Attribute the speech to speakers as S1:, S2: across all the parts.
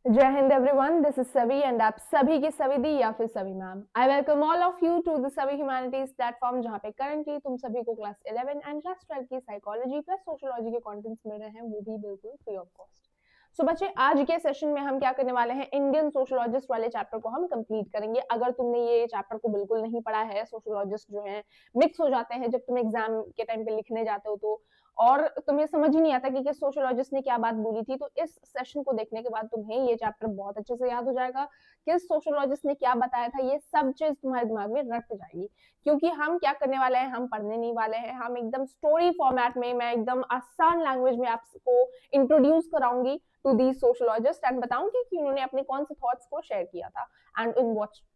S1: जय हिंद everyone, this is Sabhi and आप सभी की सभी दी या फिर Sabhi ma'am. I welcome all of you to the Sabhi humanities platform, जहां पे करंटली तुम सभी को क्लास 11 एंड क्लास 12 की साइकोलॉजी प्लस सोशियोलॉजी के कंटेंट्स मिल रहे हैं, वो भी बिल्कुल फ्री ऑफ कॉस्ट। सो बच्चे, आज के सेशन में हम क्या करने वाले हैं, इंडियन सोशियोलॉजिस्ट वाले चैप्टर को हम कंप्लीट करेंगे। अगर तुमने ये चैप्टर को बिल्कुल नहीं पढ़ा है, सोशियोलॉजिस्ट जो है मिक्स हो जाते हैं जब तुम एग्जाम के टाइम पे लिखने जाते हो तो, और तुम्हें समझ ही नहीं आता कि किस सोशियोलॉजिस्ट ने क्या बात बोली थी, तो इस सेशन को देखने के बाद तुम्हें ये चैप्टर बहुत अच्छे से याद हो जाएगा। किस सोशियोलॉजिस्ट ने क्या बताया था, ये सब चीज तुम्हारे दिमाग में रट जाएगी। क्योंकि हम क्या करने वाले हैं, हम पढ़ने नहीं वाले हैं, हम एकदम स्टोरी फॉर्मेट में, मैं एकदम आसान लैंग्वेज में आपको इंट्रोड्यूस कराऊंगी टू दी सोशियोलॉजिस्ट एंड बताऊंगी कि उन्होंने अपने कौन से थॉट्स को शेयर किया था एंड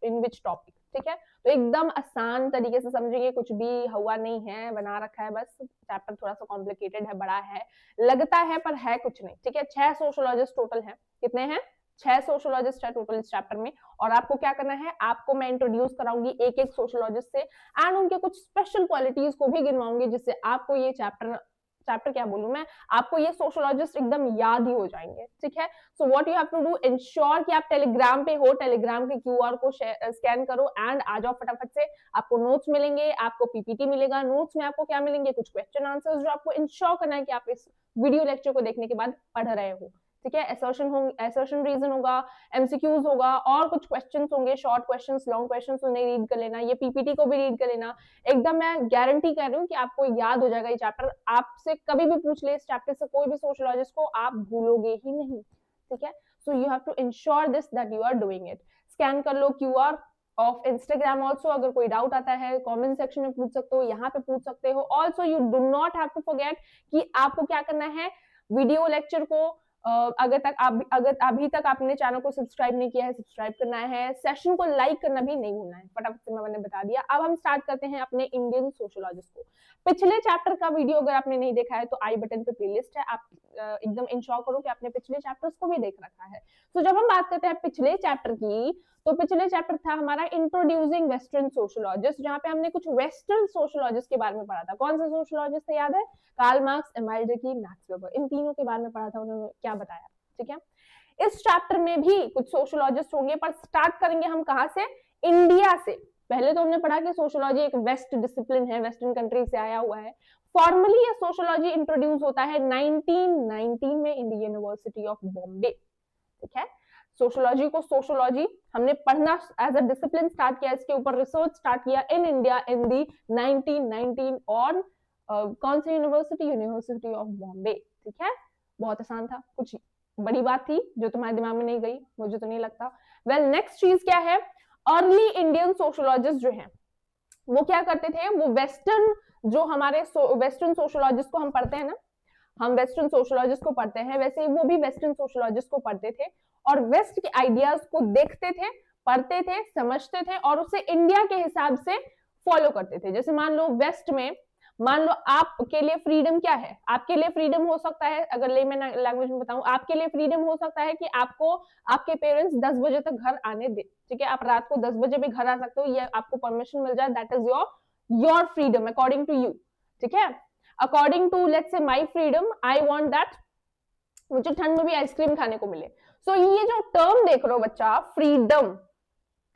S1: इन विच टॉपिक। ठीक है, तो एकदम आसान तरीके से समझेंगे, कुछ भी हुआ नहीं है, बना रखा है, बस चैप्टर थोड़ा सा कॉम्प्लिकेटेड है, बड़ा है, लगता है पर है कुछ नहीं। ठीक है, 6 सोशियोलॉजिस्ट टोटल हैं। कितने हैं? 6 सोशियोलॉजिस्ट है टोटल इस चैप्टर में। और आपको क्या करना है, आपको मैं इंट्रोड्यूस कराऊंगी एक एक सोशियोलॉजिस्ट से एंड उनके कुछ स्पेशल क्वालिटीज को भी गिनवाऊंगी, जिससे आपको ये चैप्टर चैप्टर क्या बोलूं मैं, आपको ये सोशियोलॉजिस्ट एकदम याद ही हो जाएंगे। ठीक है, so what you have to do, ensure कि आप टेलीग्राम पे हो, टेलीग्राम के क्यूआर को स्कैन करो एंड आ जाओ फटाफट से। आपको नोट्स मिलेंगे, आपको पीपीटी मिलेगा, नोट्स में आपको क्या मिलेंगे, कुछ क्वेश्चन आंसर्स जो आपको इंश्योर करना है कि आप इस वीडियो लेक्चर को देखने के बाद पढ़ रहे हो। ठीक है, एसर्शन रीजन होगा, एमसीक्यूज होगा और कुछ क्वेश्चंस होंगे, शॉर्ट क्वेश्चंस, लॉन्ग क्वेश्चंस, उन्हें रीड कर लेना, ये पीपीटी को भी रीड कर लेना। एकदम मैं गारंटी कर रही हूँ कि आपको याद हो जाएगा ये चैप्टर। आपसे कभी भी पूछ ले इस चैप्टर से कोई भी सोशियोलॉजिस्ट को, आप भूलोगे ही नहीं। ठीक है, so you have to ensure this that you are doing it. Scan कर लो क्यूआर ऑफ इंस्टाग्राम ऑल्सो। अगर कोई डाउट आता है कमेंट सेक्शन में पूछ सकते हो, यहाँ पे पूछ सकते हो। Also you do not have to forget कि आपको क्या करना है, वीडियो लेक्चर को अगर अभी तक आपने चैनल को सब्सक्राइब नहीं किया है, सब्सक्राइब करना है, सेशन को लाइक करना भी नहीं भूलना है। फटाफट से मैंने बता दिया। अब हम स्टार्ट करते हैं अपने इंडियन सोशियोलॉजिस्ट को। पिछले चैप्टर का वीडियो अगर आपने नहीं देखा है तो आई बटन पे प्लेलिस्ट है, आप एकदम इंश्योर करो कि आपने पिछले चैप्टर्स को भी देख रखा है। तो जब हम बात करते हैं पिछले चैप्टर की, तो पिछले चैप्टर था हमारा इंट्रोड्यूसिंग वेस्टर्न सोशियोलॉजिस्ट, जहां पे हमने कुछ वेस्टर्न सोशियोलॉजिस्ट के बारे में पढ़ा था। कौन से सोशियोलॉजिस्ट थे, याद है? Karl Marx, Emile Durkheim, Max Weber, इन तीनों के बारे में पढ़ा था, उन्होंने क्या बताया। ठीक है, इस चैप्टर में भी कुछ सोशियोलॉजिस्ट होंगे, पर स्टार्ट करेंगे हम कहां से, इंडिया से। पहले तो हमने पढ़ा कि सोशियोलॉजी एक वेस्ट डिसिप्लिन है, वेस्टर्न कंट्री से आया हुआ है। फॉर्मली ये सोशियोलॉजी इंट्रोड्यूस होता है 1919 में in the university of Bombay. ठीक है, सोशियोलॉजी को, सोशियोलॉजी हमने पढ़ना एज अ डिसिप्लिन स्टार्ट किया, इसके ऊपर रिसर्च स्टार्ट किया इन इंडिया इन दी 1919 और कौन सी यूनिवर्सिटी, यूनिवर्सिटी ऑफ बॉम्बे। ठीक है, बहुत आसान था, कुछ बड़ी बात थी जो तुम्हारे दिमाग में नहीं गई, मुझे तो नहीं लगता। वेल, नेक्स्ट चीज क्या है, अर्ली इंडियन सोशियोलॉजिस्ट जो है वो क्या करते थे, वो वेस्टर्न, जो हमारे वेस्टर्न सोशियोलॉजिस्ट को हम पढ़ते हैं ना, हम वेस्टर्न सोशियोलॉजिस्ट को पढ़ते हैं, वैसे ही वो भी वेस्टर्न सोशियोलॉजिस्ट को पढ़ते थे और वेस्ट के आइडियाज को देखते थे, पढ़ते थे, समझते थे और उसे इंडिया के हिसाब से फॉलो करते थे। जैसे मान लो वेस्ट में, मान लो आपके लिए फ्रीडम क्या है, आपके लिए फ्रीडम हो सकता है, अगर लेमन लैंग्वेज में बताऊं, आपके लिए फ्रीडम हो सकता है कि आपको आपके पेरेंट्स 10 बजे तक घर आने दे। ठीक है, आप रात को 10 बजे भी घर आ सकते हो, ये आपको परमिशन मिल जाए, that is your freedom according to you. ठीक है, according to let's say my freedom, I want that मुझे ठंड में भी आइसक्रीम खाने को मिले। सो ये जो टर्म देख रहे हो बच्चा, फ्रीडम,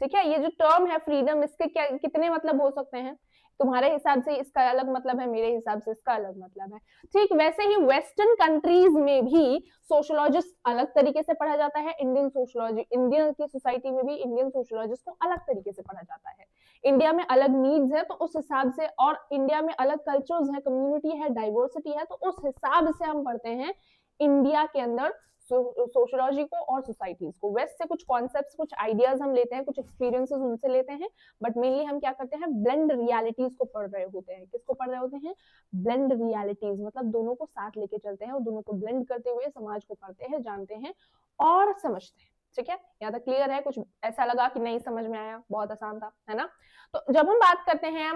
S1: ठीक है, ये जो टर्म है फ्रीडम, इसके क्या कितने मतलब हो सकते हैं, तुम्हारे हिसाब से इसका अलग मतलब है, मेरे हिसाब से इसका अलग मतलब है। ठीक वैसे ही वेस्टर्न कंट्रीज में भी सोशियोलॉजिस्ट अलग तरीके से पढ़ा जाता है। इंडियन सोशियोलॉजी, इंडियन की सोसाइटी में भी इंडियन सोशियोलॉजिस्ट को अलग तरीके से पढ़ा जाता है। इंडिया में अलग नीड्स है तो उस हिसाब से, और इंडिया में अलग कल्चर्स है, कम्युनिटी है, डाइवर्सिटी है, तो उस हिसाब से हम पढ़ते हैं इंडिया के अंदर सोशियोलॉजी को और सोसाइटीज को। वेस्ट से कुछ कॉन्सेप्ट्स, कुछ आइडियाज हम लेते हैं, कुछ एक्सपीरियंसेस उनसे लेते हैं, बट मेनली हम क्या करते हैं, ब्लेंड रियलिटीज को पढ़ रहे होते हैं। किसको पढ़ रहे होते हैं? ब्लेंड रियलिटीज, मतलब दोनों को साथ लेके चलते हैं और दोनों को ब्लेंड करते हुए समाज को पढ़ते हैं, जानते हैं और समझते हैं। ठीक है, यहाँ तक क्लियर है? कुछ ऐसा लगा कि नहीं समझ में आया? बहुत आसान था, है ना? तो जब हम बात करते हैं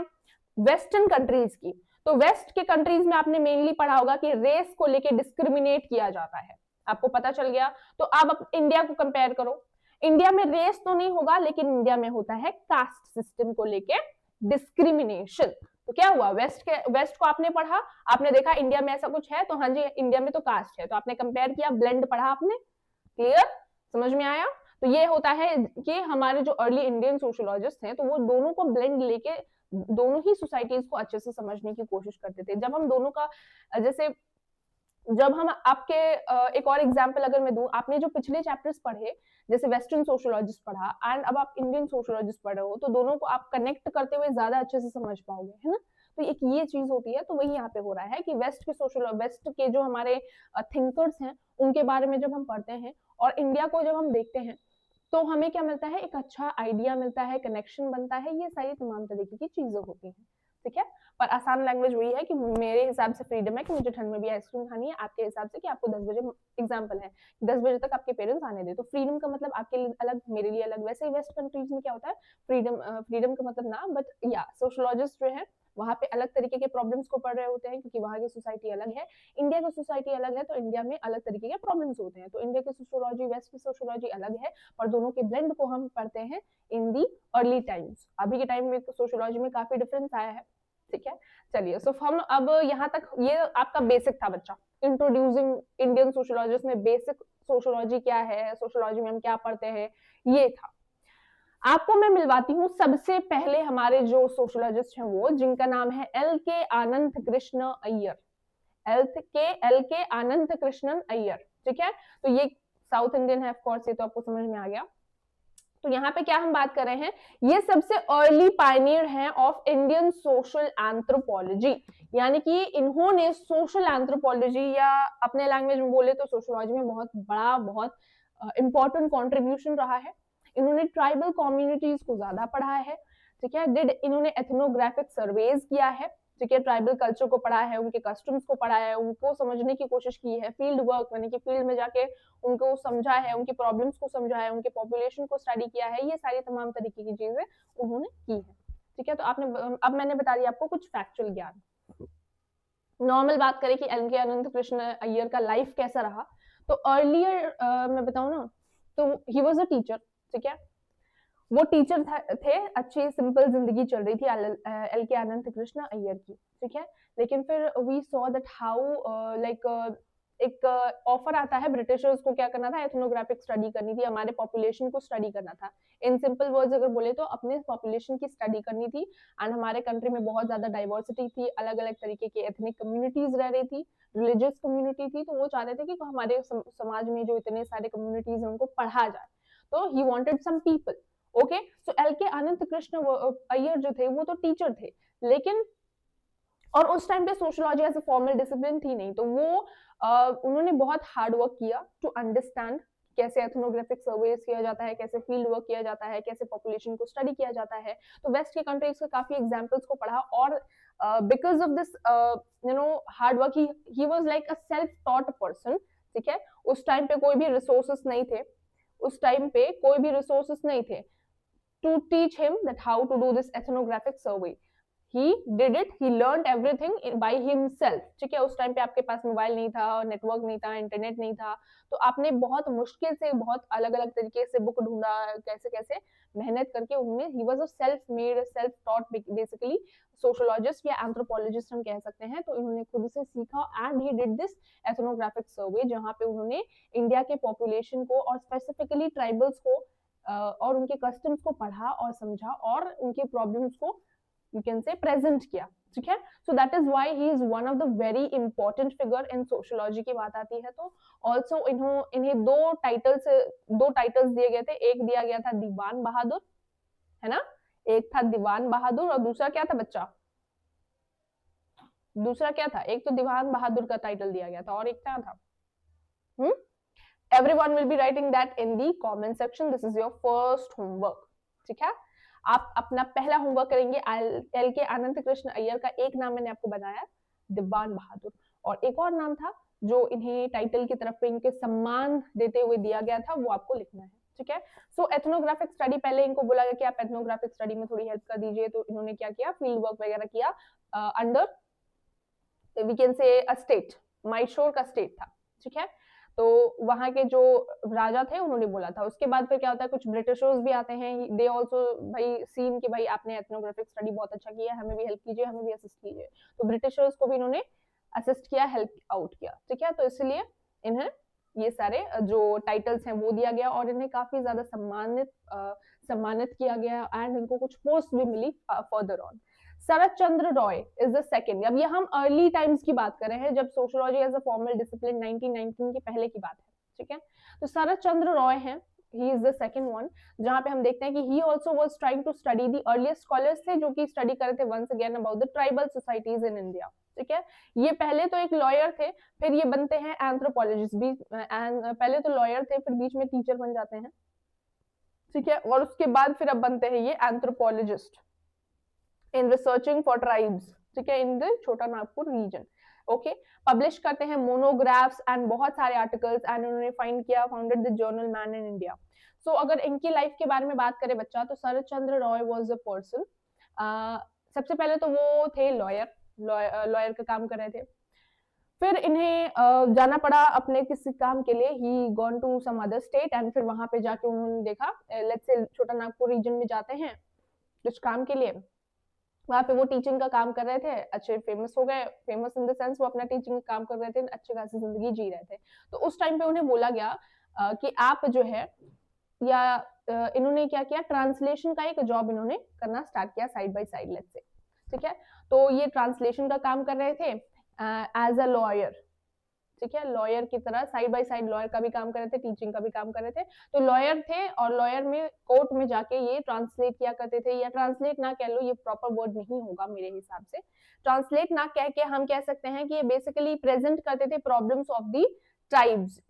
S1: वेस्टर्न कंट्रीज की, तो वेस्ट के कंट्रीज में आपने मेनली पढ़ा होगा कि रेस को लेके डिस्क्रिमिनेट किया जाता है, आपको पता चल गया। तो अब इंडिया को कंपेयर करो, इंडिया में रेस तो नहीं होगा, लेकिन इंडिया में होता है कास्ट सिस्टम को लेके डिस्क्रिमिनेशन। तो क्या हुआ, वेस्ट को आपने पढ़ा, आपने देखा इंडिया में ऐसा कुछ है, तो हाँ जी इंडिया में तो कास्ट है, तो आपने कंपेयर किया, ब्लेंड पढ़ा आपने, क्लियर? समझ में आया? तो ये होता है कि हमारे जो अर्ली इंडियन सोशियोलॉजिस्ट हैं, तो वो दोनों को ब्लेंड लेके दोनों ही सोसाइटीज को अच्छे से समझने की कोशिश करते थे। जब हम दोनों का जैसे जब हम आपके एक और एग्जांपल अगर मैं दूं, आपने जो पिछले चैप्टर्स पढ़े, जैसे वेस्टर्न सोशियोलॉजिस्ट पढ़ा एंड अब आप इंडियन सोशियोलॉजिस्ट पढ़ रहे हो, तो दोनों को आप कनेक्ट करते हुए ज्यादा अच्छे से समझ पाओगे, है ना? तो एक ये चीज होती है, तो वही यहाँ पे हो रहा है कि वेस्ट के जो हमारे थिंकर्स हैं, उनके बारे में जब हम पढ़ते हैं और इंडिया को जब हम देखते हैं, तो हमें क्या मिलता है, एक अच्छा आइडिया मिलता है, कनेक्शन बनता है, ये सारी तमाम तरीके की चीजें होती हैं, ठीक है? पर आसान लैंग्वेज वही है कि मेरे हिसाब से फ्रीडम है कि मुझे ठंड में भी आइसक्रीम खानी है, आपके हिसाब से कि आपको 10 बजे, एग्जांपल है 10 बजे तक आपके पेरेंट्स आने दे, तो फ्रीडम का मतलब आपके लिए अलग, मेरे लिए अलग। वैसे ही वेस्ट कंट्रीज में क्या होता है, फ्रीडम का मतलब ना, बट या सोशियोलॉजिस्ट जो है वहाँ पे अलग तरीके के प्रॉब्लम्स को पढ़ रहे होते हैं, क्योंकि वहाँ की सोसाइटी अलग है, इंडिया की सोसाइटी अलग है, तो इंडिया में अलग तरीके के प्रॉब्लम्स होते हैं। तो इंडिया की सोशियोलॉजी, वेस्ट की सोशियोलॉजी अलग है, और दोनों के ब्लेंड को हम पढ़ते हैं इन दी अर्ली टाइम्स। अभी के टाइम में सोशियोलॉजी में काफी डिफरेंस आया है, ठीक है? चलिए, सो हम अब यहाँ तक, ये आपका बेसिक था बच्चा, इंट्रोड्यूसिंग इंडियन सोशियोलॉजिस्ट में बेसिक सोशियोलॉजी क्या है, सोशियोलॉजी में हम क्या पढ़ते हैं, ये था। आपको मैं मिलवाती हूँ सबसे पहले हमारे जो सोशियोलॉजिस्ट हैं वो, जिनका नाम है L K Anand Krishna Iyer. L K आनंद कृष्णन अय्यर, ठीक है? तो ये साउथ इंडियन है, ऑफ कोर्स, ये तो आपको समझ में आ गया। तो यहाँ पे क्या हम बात कर रहे हैं, ये सबसे अर्ली पायनियर हैं ऑफ इंडियन सोशल एंथ्रोपोलॉजी, यानी कि इन्होंने सोशल एंथ्रोपोलॉजी, या अपने लैंग्वेज में बोले तो सोशियोलॉजी में बहुत बड़ा, बहुत इंपॉर्टेंट कंट्रीब्यूशन रहा है। इन्होंने ट्राइबल कम्युनिटीज को ज्यादा पढ़ा है, ठीक है? इन्होंने एथनोग्राफिक सर्वेज किया है, ठीक है? ट्राइबल कल्चर को पढ़ा है, उनके कस्टम्स को पढ़ा है, उनको समझने की कोशिश की है, फील्ड वर्क यानी कि फील्ड में जाके उनको समझा है, उनकी प्रॉब्लम्स को समझा है, उनके पॉपुलेशन को स्टडी किया है, ये सारी तमाम तरीके की चीजें उन्होंने की है, ठीक है? तो आपने, अब मैंने बता दिया आपको कुछ फैक्चुअल ज्ञान। नॉर्मल बात करें कि एल के अनंत कृष्ण अय्यर का लाइफ कैसा रहा, तो अर्लियर मैं बताऊं ना, तो ही वॉज अ टीचर, ठीक है? वो टीचर थे, अच्छी सिंपल जिंदगी चल रही थी एल के अनंत कृष्ण अय्यर की, ठीक है? लेकिन फिर we saw that how like एक ऑफर आता है, ब्रिटिशर्स को क्या करना था, एथनोग्राफिक स्टडी करनी थी, हमारे पॉपुलेशन को स्टडी करना था। इन सिंपल वर्ड्स अगर बोले तो अपने पॉपुलेशन की स्टडी करनी थी, एंड हमारे कंट्री में बहुत ज्यादा डाइवर्सिटी थी, अलग अलग तरीके की एथनिक कम्युनिटीज रह रही थी, रिलीजियस कम्युनिटी थी, तो वो चाहते थे कि हमारे समाज में जो इतने सारे कम्युनिटीज हैं उनको पढ़ा जाए, तो he wanted some people. Okay, so L K Anantha Krishna Iyer जो थे वो तो टीचर थे, लेकिन और उस टाइम पे sociology as a formal discipline थी नहीं, तो वो उन्होंने बहुत हार्ड वर्क किया टू अंडरस्टैंड कैसे एथनोग्राफिक सर्वेस किया जाता है, कैसे फील्ड वर्क किया जाता है, कैसे पॉपुलेशन को स्टडी किया जाता है। तो वेस्ट के कंट्रीज के काफी एग्जांपल्स को पढ़ा, और because of this you know hard work, he was like a self taught person, ठीक है? उस टाइम पे कोई भी रिसोर्सेस नहीं थे, उस टाइम पे कोई भी रिसोर्सेस नहीं थे to teach him that how to do this ethnographic survey. He did it, he learned everything by himself, ठीक है? उस टाइम पे आपके पास मोबाइल नहीं था, नेटवर्क नहीं था, इंटरनेट नहीं था, तो आपने बहुत मुश्किल से, बहुत अलग अलग तरीके से बुक ढूंढा, कैसे कैसे मेहनत करके उन्होंने, he was a self made, self taught basically sociologist या एंथ्रोपोलॉजिस्ट हम कह सकते हैं। तो इन्होंने खुद से सीखा, and he did this ethnographic survey, जहाँ पे उन्होंने इंडिया के पॉपुलेशन को और स्पेसिफिकली ट्राइबल्स को और उनके कस्टम्स को पढ़ा और समझा, और उनके प्रॉब्लम्स को यू कैन से प्रेजेंट किया, ठीक है? So that is why he is one of the very important figure in sociology की बात आती है। तो ऑल्सो इन्हें दो टाइटल्स दिए गए थे, एक दिया गया था दीवान बहादुर, है ना? एक था दीवान बहादुर, और दूसरा क्या था बच्चा? दूसरा क्या था? एक तो दीवान बहादुर का टाइटल दिया गया था, और एक क्या था? Everyone will be writing that in the comment section. This is your first homework, ठीक है? आप अपना पहला होमवर्क करेंगे। एल के अनंत कृष्ण अय्यर का एक नाम मैंने आपको बताया, दीवान बहादुर, और एक और नाम था जो इन्हें टाइटल की तरफ पे इनके सम्मान देते हुए दिया गया था, वो आपको लिखना है, ठीक है? सो एथनोग्राफिक स्टडी, पहले इनको बोला गया कि आप एथनोग्राफिक स्टडी में थोड़ी हेल्प कर दीजिए, तो इन्होंने क्या किया, फील्ड वर्क वगैरह किया under we can say a state, Mysore का स्टेट था, ठीक है? तो वहां के जो राजा थे उन्होंने बोला था। उसके बाद फिर क्या होता है, कुछ ब्रिटिशर्स भी आते हैं, दे ऑल्सो भाई सीन कि भाई आपने एथनोग्राफिक स्टडी बहुत अच्छा किया है, हमें भी हेल्प कीजिए, हमें भी असिस्ट कीजिए। तो ब्रिटिशर्स को भी इन्होंने असिस्ट किया, हेल्प आउट किया, ठीक है? तो इसलिए इन्हें ये सारे जो टाइटल्स हैं वो दिया गया और इन्हें काफी ज्यादा सम्मानित किया गया एंड इनको कुछ पोस्ट भी मिली further on. Sarat Chandra Roy is the second. अब ये हम अर्ली टाइम्स की बात कर रहे हैं जब sociology as a formal discipline 1919 के पहले की बात है, ठीक है। तो शरद चंद्र रॉय हैं, he is the second one, जहां पे हम देखते हैं कि he also was trying to study the earliest scholars थे जो कि स्टडी कर रहे थे once again about the tribal societies in India, ठीक है। ये पहले तो एक लॉयर थे, फिर ये बनते हैं एंथ्रोपोलॉजिस्ट भी, पहले तो लॉयर थे फिर बीच में टीचर बन जाते हैं, ठीक है, और उसके बाद फिर अब बनते हैं ये anthropologist in researching for tribes, ठीक है, इन the Chota Nagpur reason. Okay, publish करते हैं मोनोग्राफ्स एंड बहुत सारे आर्टिकल्स एंड उन्होंने founded the journal Man in India. So अगर इनकी लाइफ के बारे में बात करें बच्चा, तो शरद Chandra Roy was a person, सबसे पहले तो वो थे लॉयर का काम कर रहे थे, फिर इन्हें जाना पड़ा अपने किसी काम के लिए, he gone to some other state and फिर वहां पे जाके उन्होंने देखा, लेट्स से छोटा नागपुर रीजन में जाते हैं कुछ काम के लिए, वहां पे वो टीचिंग का काम कर रहे थे, अच्छे फेमस हो गए, फेमस इन द सेंस वो अपना टीचिंग का काम कर रहे थे, अच्छी खासी जिंदगी जी रहे थे। तो उस टाइम पे उन्हें बोला गया कि आप जो है या इन्होंने क्या किया, ट्रांसलेशन का एक जॉब इन्होंने करना स्टार्ट किया side by side, let's say, ठीक है। तो ये ट्रांसलेशन का काम कर रहे थे एज अ लॉयर, ठीक है, लॉयर की तरह साइड बाय साइड लॉयर का भी काम कर रहे थे, टीचिंग का भी काम कर रहे थे। तो लॉयर थे और लॉयर में कोर्ट में जाके ये ट्रांसलेट किया करते थे, या ट्रांसलेट ना कह लो, ये प्रॉपर वर्ड नहीं होगा मेरे हिसाब से, ट्रांसलेट ना कह के हम कह सकते हैं कि ये बेसिकली प्रेजेंट करते थे प्रॉब्लम्स ऑफ दी ट्राइब्स।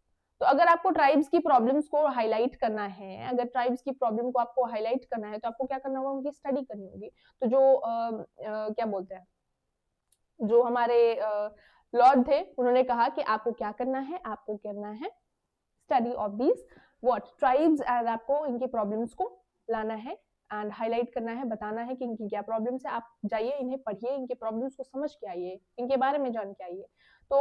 S1: तो अगर आपको ट्राइब्स की प्रॉब्लम्स को हाईलाइट करना है, अगर ट्राइब्स की प्रॉब्लम को आपको हाईलाइट करना है तो आपको क्या करना होगा, उनकी स्टडी करनी होगी। तो जो क्या बोलते हैं, जो हमारे लॉर्ड थे, उन्होंने कहा कि आपको क्या करना है, आपको करना है study of these what tribes and आपको इनके प्रॉब्लम्स को लाना है एंड हाईलाइट करना है, बताना है कि इनकी क्या प्रॉब्लम्स है, आप जाइए इन्हें पढ़िए, इनके प्रॉब्लम्स को समझ के आइए, इनके बारे में जान के आइए। तो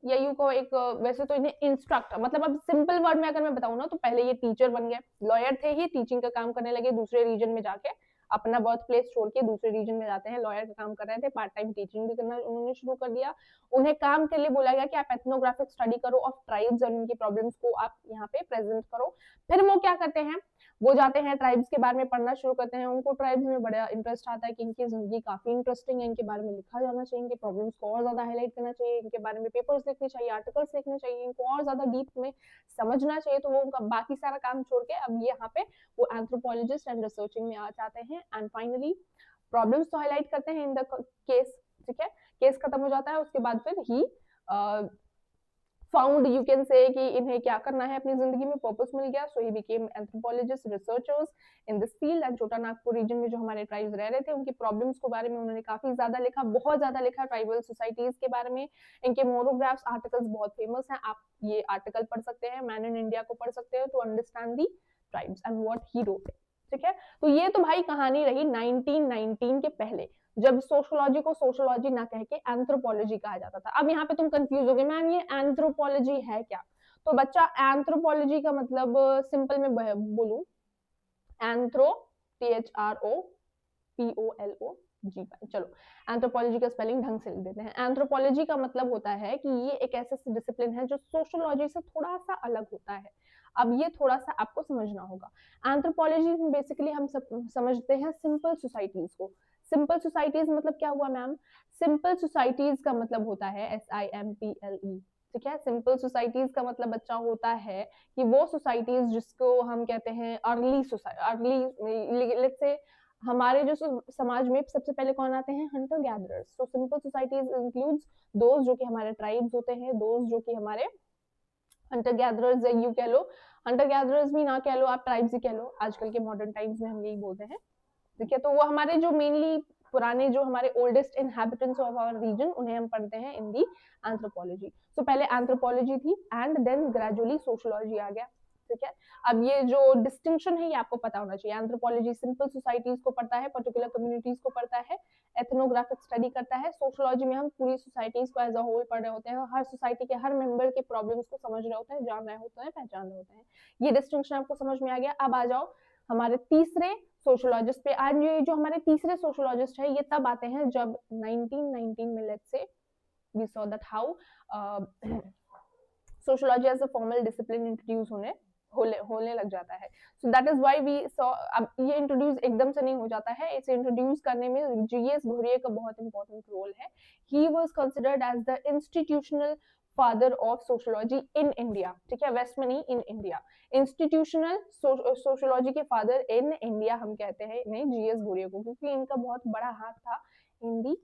S1: यू को एक वैसे तो इन्हें इंस्ट्रक्टर, मतलब अब सिंपल वर्ड में अगर मैं बताऊं ना, तो पहले ये टीचर बन गए, लॉयर थे ही, टीचिंग का काम करने लगे, दूसरे रीजन में जाके अपना बर्थ प्लेस छोड़ के दूसरे रीजन में जाते हैं, लॉयर का काम कर रहे थे, पार्ट टाइम टीचिंग भी करना उन्होंने शुरू कर दिया। उन्हें काम के लिए बोला गया कि आप एथनोग्राफिक स्टडी करो ऑफ ट्राइब्स और उनकी प्रॉब्लम्स को आप यहाँ पे प्रेजेंट करो। फिर वो क्या करते हैं, वो जाते हैं ट्राइब्स के बारे में पढ़ना शुरू करते हैं, उनको ट्राइब्स में बड़ा इंटरेस्ट आता है कि इनकी जिंदगी काफी इंटरेस्टिंग है, इनके बारे में लिखा जाना चाहिए, इनके प्रॉब्लम्स को और ज्यादा हाईलाइट करना चाहिए, इनके बारे में पेपर्स लिखने चाहिए, आर्टिकल्स लिखने चाहिए, इनको और ज्यादा डीप में समझना चाहिए। तो वो उनका बाकी सारा काम छोड़ के अब यहाँ पे वो एंथ्रोपोलॉजिस्ट एंड रिसर्चिंग में आ जाते हैं एंड फाइनली प्रॉब्लम्स तो हाईलाइट करते हैं इन द केस, ठीक है, केस खत्म हो जाता है, उसके बाद फिर he found you can say कि इन्हें क्या करना है अपनी जिंदगी में, पर्पस मिल गया, so he became anthropologist researchers in this field and Chota Nagpur reason में जो हमारे ट्राइब्स रह रहे थे उनकी प्रॉब्लम्स के बारे में उन्होंने काफी ज्यादा लिखा, बहुत ज्यादा लिखा ट्राइबल सोसाइटीज के बारे में, इनके मोनोग्राफ्स आर्टिकल्स बहुत फेमस हैं, आप ये आर्टिकल पढ़ सकते हैं, मैन इन इंडिया को पढ़ सकते हैं to understand the tribes and what he wrote, ठीक है। तो ये तो भाई कहानी रही 1919 के पहले, जब सोशियोलॉजी को सोशियोलॉजी ना कह के एंथ्रोपोलॉजी कहा जाता था। अब यहाँ पे तुम कंफ्यूज हो गए, मैम ये एंथ्रोपोलॉजी है क्या? तो बच्चा एंथ्रोपोलॉजी का मतलब सिंपल में बोलूं, एंथ्रो THROPOLOG, चलो एंथ्रोपोलॉजी का स्पेलिंग ढंग से लिख देते हैं। एंथ्रोपोलॉजी का मतलब होता है कि ये एक ऐसा डिसिप्लिन है जो सोशियोलॉजी से थोड़ा सा अलग होता है। अब ये थोड़ा सा आपको समझना होगा। एंथ्रोपोलॉजी में बेसिकली हम सब समझते हैं सिंपल सोसाइटीज को। सिंपल सोसाइटीज मतलब क्या हुआ मैम? सिंपल सोसाइटीज का मतलब होता है SIMPLE, ठीक है। सिंपल सोसाइटीज का मतलब बच्चा होता है कि वो सोसाइटीज जिसको हम कहते हैं अर्ली, लेट्स से हमारे जो समाज में सबसे पहले कौन आते हैं? Hunter gatherers. So simple societies includes दोस्त जो कि हमारे ट्राइब्स होते हैं, दोस्त जो कि हमारे हंटर गैदरर्स, यू कह लो, हंटर गैदरर्स भी ना कह लो, आप ट्राइब्स ही कह लो, आजकल के मॉडर्न टाइम्स में हम यही बोलते हैं, ठीक है। तो वो हमारे जो मेनली पुराने जो हमारे oldest inhabitants of our region, उन्हें हम पढ़ते हैं इन दी एंथ्रोपोलॉजी। सो पहले एंथ्रोपोलॉजी थी एंड देन ग्रेजुअली सोशियोलॉजी आ गया, ठीक है। अब ये जो डिस्टिंक्शन है ये आपको पता होना चाहिए। एंथ्रोपोलॉजी सिंपल सोसाइटीज को पढ़ता है, पर्टिकुलर कम्युनिटीज को पढ़ता है, एथनोग्राफिक स्टडी करता है। सोशियोलॉजी में हम पूरी सोसाइटीज को एज अ होल पढ़ रहे होते हैं, हर सोसाइटी के हर मेंबर के प्रॉब्लम्स को समझ रहे होते हैं, जान रहे होते हैं, पहचान रहे होते हैं। ये डिस्टिंक्शन आपको समझ में आ गया। अब आ जाओ हमारे तीसरे सोशियोलॉजिस्ट पे। आज ये जो हमारे तीसरे सोशियोलॉजिस्ट है ये तब आते हैं जब 1919 में let's say we saw that how sociology as a formal discipline introduce होने लग जाता है। So that is why we saw, अब ये इंट्रोड्यूस एकदम से नहीं हो जाता है, इसे इंट्रोड्यूस करने में जीएस घुरिये का बहुत इंपॉर्टेंट रोल है। He was considered as the institutional father of sociology in India, ठीक है, वेस्ट में नहीं, इन इंडिया। इंस्टीट्यूशनल सोशियोलॉजी के फादर इन इंडिया हम कहते हैं इन्हें, जीएस घुरिये को, क्योंकि इनका बहुत बड़ा हाथ था in the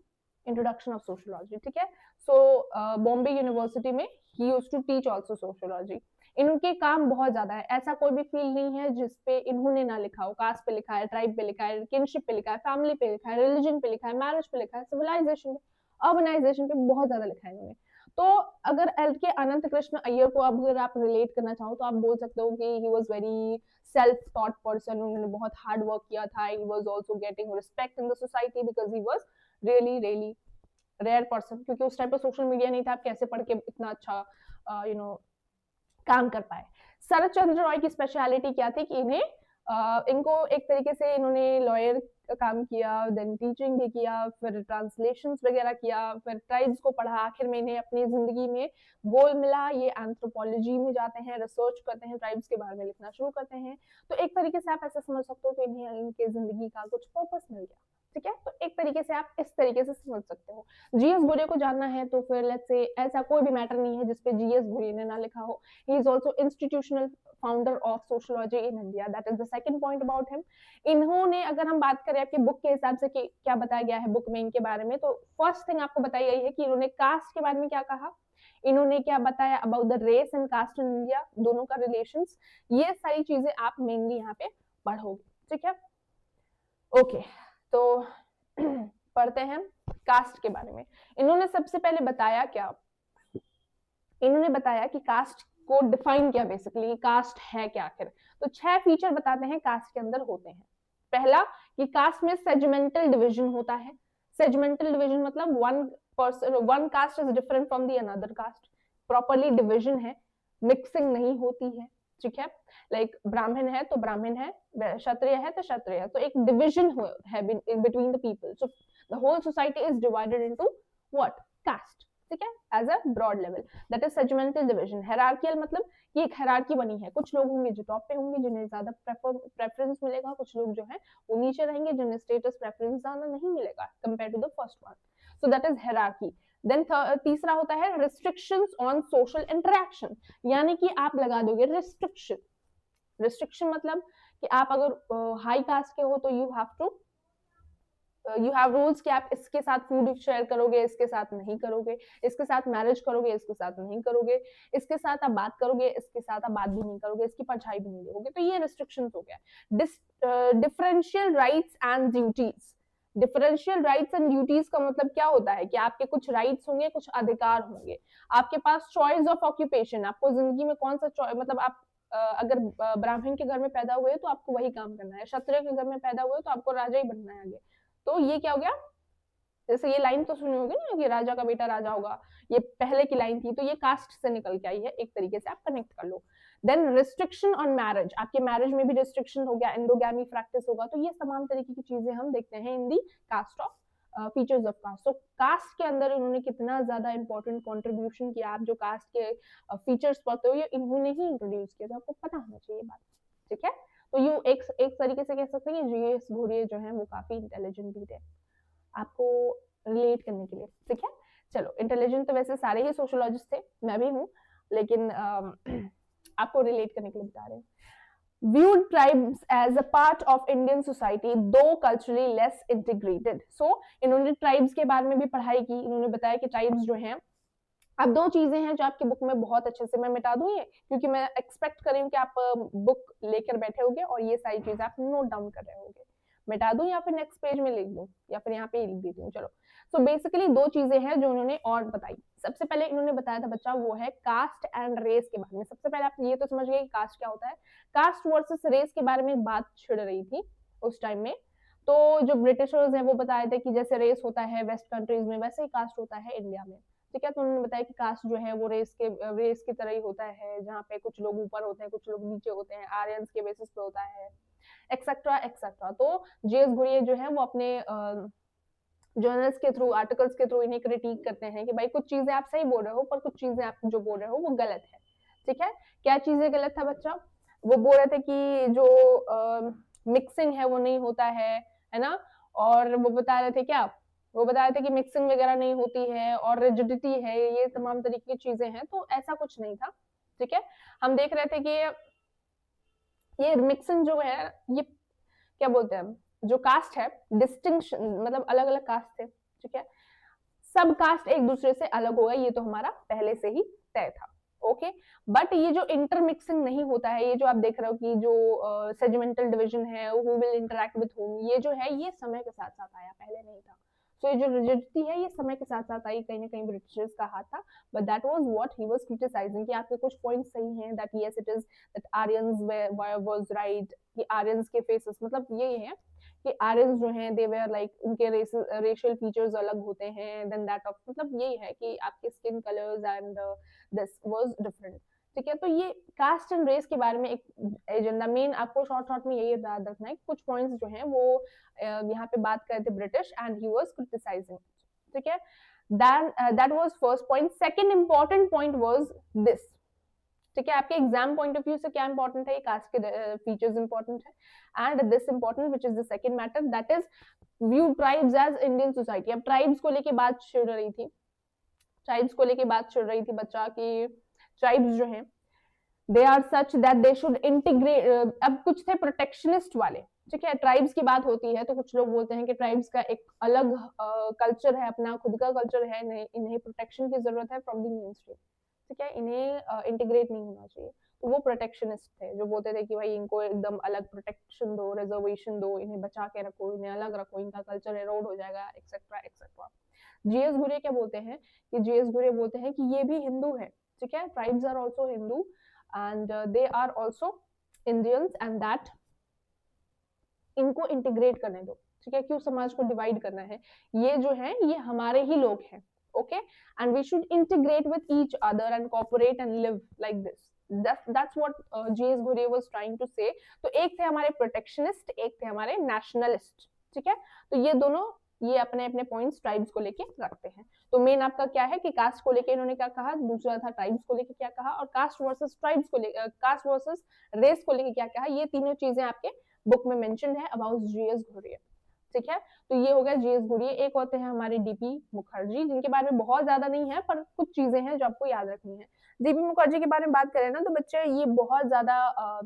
S1: introduction of sociology, ठीक है। सो बॉम्बे यूनिवर्सिटी में he used to teach also sociology. इनके काम बहुत ज्यादा है, ऐसा कोई भी फील्ड नहीं है जिसपे इन्होंने ना लिखा हो। कास्ट पे लिखा है, ट्राइब पे लिखा है, किनशिप पे लिखा है, फैमिली पे लिखा है, रिलीजन पे लिखा है, मैरिज पे लिखा है, सिविलाइजेशन पे, अर्बनाइजेशन पे बहुत ज्यादा लिखा है इन्होंने। तो अगर एल के अनंत कृष्ण अय्यर को अब अगर आप रिलेट करना चाहो तो आप बोल सकते हो कि he was very self thought person, उन्होंने बहुत हार्ड वर्क किया था। He was also getting respect in the society because he was really really rare person, क्योंकि उस टाइम पर सोशल मीडिया नहीं था, आप कैसे पढ़ के इतना अच्छा काम कर पाए। शरद चंद्र रॉय की स्पेशलिटी क्या थी कि इनको एक तरीके से इन्होंने लॉयर का काम किया, देन टीचिंग भी किया, फिर ट्रांसलेशंस वगैरह किया, फिर ट्राइब्स को पढ़ा। आखिर में इन्हें अपनी जिंदगी में गोल मिला, ये एंथ्रोपोलॉजी में जाते हैं, रिसर्च करते हैं, ट्राइब्स के बारे में लिखना शुरू करते हैं। तो एक तरीके से आप ऐसा समझ सकते हो कि इन्हें इनके जिंदगी का कुछ पर्पस मिल गया, ठीक है। तो एक तरीके से आप इस तरीके से समझ सकते हो। जीएस घुरिये को जानना है तो फिर लेट्स से ऐसा कोई भी मैटर नहीं है जिसपे जीएस घुरिये ने ना लिखा हो। He is also institutional founder of sociology in India, that is the second point about him. इन्होंने, अगर हम बात करें आपकी बुक के हिसाब से कि क्या बताया गया है बुक में इनके बारे में, तो फर्स्ट थिंग आपको बताई गई है कि इन्होंने कास्ट के बारे में क्या कहा, इन्होंने क्या बताया about the race and caste in India, दोनों का रिलेशंस। ये सारी चीजें आप मेनली यहाँ पे पढ़ोगे, ठीक है। ओके, तो पढ़ते हैं कास्ट के बारे में। इन्होंने सबसे पहले बताया क्या, इन्होंने बताया कि कास्ट को डिफाइन किया, बेसिकली कास्ट है क्या आखिर। तो 6 फीचर बताते हैं कास्ट के अंदर होते हैं। पहला कि कास्ट में सेगमेंटल डिवीजन होता है। सेगमेंटल डिवीजन मतलब one caste is different from the another caste, properly division है, मिक्सिंग नहीं होती है, ठीक है। लाइक ब्राह्मण है तो ब्राह्मण है, क्षत्रिय है तो क्षत्रिय है, तो एक डिवीजन है between the people. So the whole society is divided into what, caste, ठीक है, as a broad level, that is segmental division. Hierarchical मतलब कि एक हायरार्की बनी है, कुछ लोग होंगे जो टॉप पे होंगे जिन्हें ज्यादा प्रेफरेंस मिलेगा, कुछ लोग जो है वो नीचे रहेंगे जिन्हें स्टेटस प्रेफरेंस ज्यादा नहीं मिलेगा compare to the first one. So that is hierarchy. Then तीसरा होता है रिस्ट्रिक्शंस ऑन सोशल इंटरेक्शन, यानी कि आप लगा दोगे रिस्ट्रिक्शन। रिस्ट्रिक्शन मतलब कि आप अगर हाई कास्ट के हो तो यू हैव रूल्स कि आप इसके साथ फूड शेयर करोगे, इसके साथ नहीं करोगे, इसके साथ मैरिज करोगे, इसके साथ नहीं करोगे, इसके साथ आप बात करोगे, इसके साथ आप बात भी नहीं करोगे, इसकी परछाई भी नहीं देखोगे। तो ये रिस्ट्रिक्शंस हो गया। Differential rights and duties, differential rights and duties का मतलब क्या होता है कि आपके कुछ राइट्स होंगे, कुछ अधिकार होंगे। आपके पास चॉइस ऑफ ऑक्यूपेशन, आपको जिंदगी में कौन सा चॉइस, मतलब आप अगर ब्राह्मण के घर में पैदा हुए तो आपको वही काम करना है, क्षत्रिय के घर में पैदा हुए तो आपको राजा ही बनना है आगे। तो ये क्या हो गया, जैसे ये लाइन तो सुनी होगी ना कि राजा का बेटा राजा होगा, ये पहले की लाइन थी, तो ये कास्ट से निकल के आई है, एक तरीके से आप कनेक्ट कर लो। देन रिस्ट्रिक्शन ऑन मैरिज, आपके मैरिज में भी रिस्ट्रिक्शन हो गया, एंडोगैमी प्रैक्टिस होगा। तो ये तमाम तरीके की चीजें हम देखते हैं in the caste of features of caste. So caste के अंदर इन्होंने कितना ज्यादा इंपॉर्टेंट कंट्रीब्यूशन किया, आप जो कास्ट के फीचर्स पढ़ते हो ये इन्होंने ही इंट्रोड्यूस किया, तो आपको पता होना चाहिए बात, ठीक है। तो यू एक तरीके से कह सकते हैं कि जीएस घुरिये जो है वो काफी इंटेलिजेंट भी थे आपको रिलेट करने के लिए, ठीक है। चलो, इंटेलिजेंट तो वैसे सारे ही सोशियोलॉजिस्ट थे, मैं भी हूँ, लेकिन आपको रिलेट करने के लिए बता रहे हैं। viewed tribes as a part of Indian society though culturally less integrated। so इन्होंने ट्राइब्स के बारे में भी पढ़ाई की। इन्होंने बताया कि ट्राइब्स जो हैं, अब 2 चीजें हैं जो आपकी बुक में बहुत अच्छे से, मैं मिटा दूं ये क्योंकि मैं एक्सपेक्ट कर रही हूँ कि आप बुक लेकर बैठे होगे और ये सारी चीजें आप नोट डाउन कर रहे होगे। मिटा दूं या फिर नेक्स्ट पेज में लिख दूं या फिर यहाँ पे लिख देती हूँ। चलो, सो बेसिकली 2 चीजें हैं जो उन्होंने और बताई। सबसे पहले इन्होंने बताया था बच्चा, वो है कास्ट एंड रेस के बारे में। सबसे पहले आप ये तो समझ गए कि कास्ट क्या होता है। कास्ट वर्सेस रेस के बारे में बात छिड़ रही थी उस टाइम में। तो जो ब्रिटिशर्स हैं वो बताए थे कि जैसे रेस होता है वेस्ट कंट्रीज में, वैसे ही कास्ट होता है इंडिया में, ठीक है। तो उन्होंने बताया कि कास्ट जो है वो रेस की तरह ही होता है, जहाँ पे कुछ लोग ऊपर होते हैं, कुछ लोग नीचे होते हैं, आर्यंस के बेसिस पे होता है, एक्सेट्रा एक्सेट्रा। तो जीएस घुरिये जो है वो अपने जर्नल्स के थ्रू, आर्टिकल्स के थ्रू इन्हें क्रिटिक करते हैं कि भाई कुछ चीजें आप सही बोल रहे हो पर कुछ चीजें आप जो बोल रहे हो वो गलत है, ठीक है, क्या चीजें गलत था बच्चा? वो बोल रहे थे कि जो मिक्सिंग है वो नहीं होता है ना, और वो बता रहे थे क्या, वो बता रहे थे कि मिक्सिंग वगैरह नहीं होती है और रिजिडिटी है, ये तमाम तरीके की चीजें हैं, तो ऐसा कुछ नहीं था। ठीक है, हम देख रहे थे कि ये मिक्सिंग जो है, ये क्या बोलते हैं, जो कास्ट है, डिस्टिंक्शन मतलब अलग अलग कास्ट थे। ठीक है, सब कास्ट एक दूसरे से अलग होगा, ये तो हमारा पहले से ही तय था। ओके, बट ये जो इंटरमिक्सिंग नहीं होता है, ये जो आप देख रहे हो कि जो सेगमेंटल डिवीजन है, who will interact with home, ये जो है ये समय के साथ साथ आया, पहले नहीं था। सो ये जो रिजिडिटी है ये समय के साथ साथ आई, कहीं ना कहीं ब्रिटिशर्स का हाथ था, but that was what he was criticising कि आपके कुछ पॉइंट्स सही हैं, that yes it is that Aryans was right, कि आर्यंस के फेसेस मतलब ये है कि आर्यंस जो हैं दे वेयर लाइक उनके रेशियल फीचर्स अलग होते हैं देन दैट ऑफ, मतलब यही है कि आपके skin colours and this was different. ठीक है, तो ये कास्ट एंड रेस के बारे में एक एजेंडा मेन आपको शॉर्ट में यही याद रखना है, कुछ पॉइंट्स जो हैं वो यहाँ पे बात कर रहे थे British and he was criticising. ठीक है, that was first point. Second important point was this. ठीक है, आपके एग्जाम पॉइंट ऑफ व्यू से क्या इंपॉर्टेंट है, कास्ट के फीचर्स इंपॉर्टेंट है, and this important which is the second matter, that is view tribes as Indian society. अब tribes को लेके बात चल रही थी, ट्राइब्स को लेके बात चल रही थी बच्चा कि ट्राइब्स जो हैं they are such that they should integrate. अब कुछ थे प्रोटेक्शनिस्ट वाले। ठीक है, ट्राइब्स की बात होती है तो कुछ लोग बोलते हैं कि ट्राइब्स का एक अलग कल्चर है, अपना खुद का कल्चर है, इन्हें प्रोटेक्शन की जरूरत है फ्रॉम द मेन स्ट्रीम। ठीक है, इन्हें इंटीग्रेट नहीं होना चाहिए, तो वो प्रोटेक्शनिस्ट थे जो बोलते थे कि भाई इनको एकदम अलग प्रोटेक्शन दो, रिजर्वेशन दो, इन्हें बचा के रखो, इन्हें अलग रखो, इनका कल्चर एरोड हो जाएगा, एक्सेट्रा एक्सेट्रा। जीएस घुरे क्या बोलते हैं कि जीएस घुरे बोलते हैं कि ये भी हिंदू है। ठीक है, tribes are also Hindu and they are also Indians and that इनको इंटीग्रेट करने दो। ठीक है, क्यों समाज को डिवाइड करना है, ये जो है ये हमारे ही लोग हैं। Okay, and we should integrate with each other and cooperate and live like this. that's what J.S. Ghurye was trying to say। तो एक थे हमारे प्रोटेक्शनिस्ट, एक थे हमारे नेशनलिस्ट। ठीक है, तो ये दोनों ये अपने अपने पॉइंट्स ट्राइब्स को लेके रखते हैं। तो मेन आपका क्या है कि कास्ट को लेके इन्होंने क्या कहा, दूसरा था ट्राइब्स को लेके क्या कहा, और कास्ट वर्सेस ट्राइब्स को लेके, कास्ट वर्सेस रेस को लेके क्या कहा, ये तीनों चीजें आपके बुक में मेंशन्ड है अबाउट जीएस घुरिये। ठीक है, तो ये हो गया जीएस घुरिये। एक होते हैं हमारे डीपी मुखर्जी, जिनके बारे में बहुत ज्यादा नहीं है पर कुछ चीजें हैं जो आपको याद रखनी है। डीपी मुखर्जी के बारे में बात करें ना तो बच्चे ये बहुत ज्यादा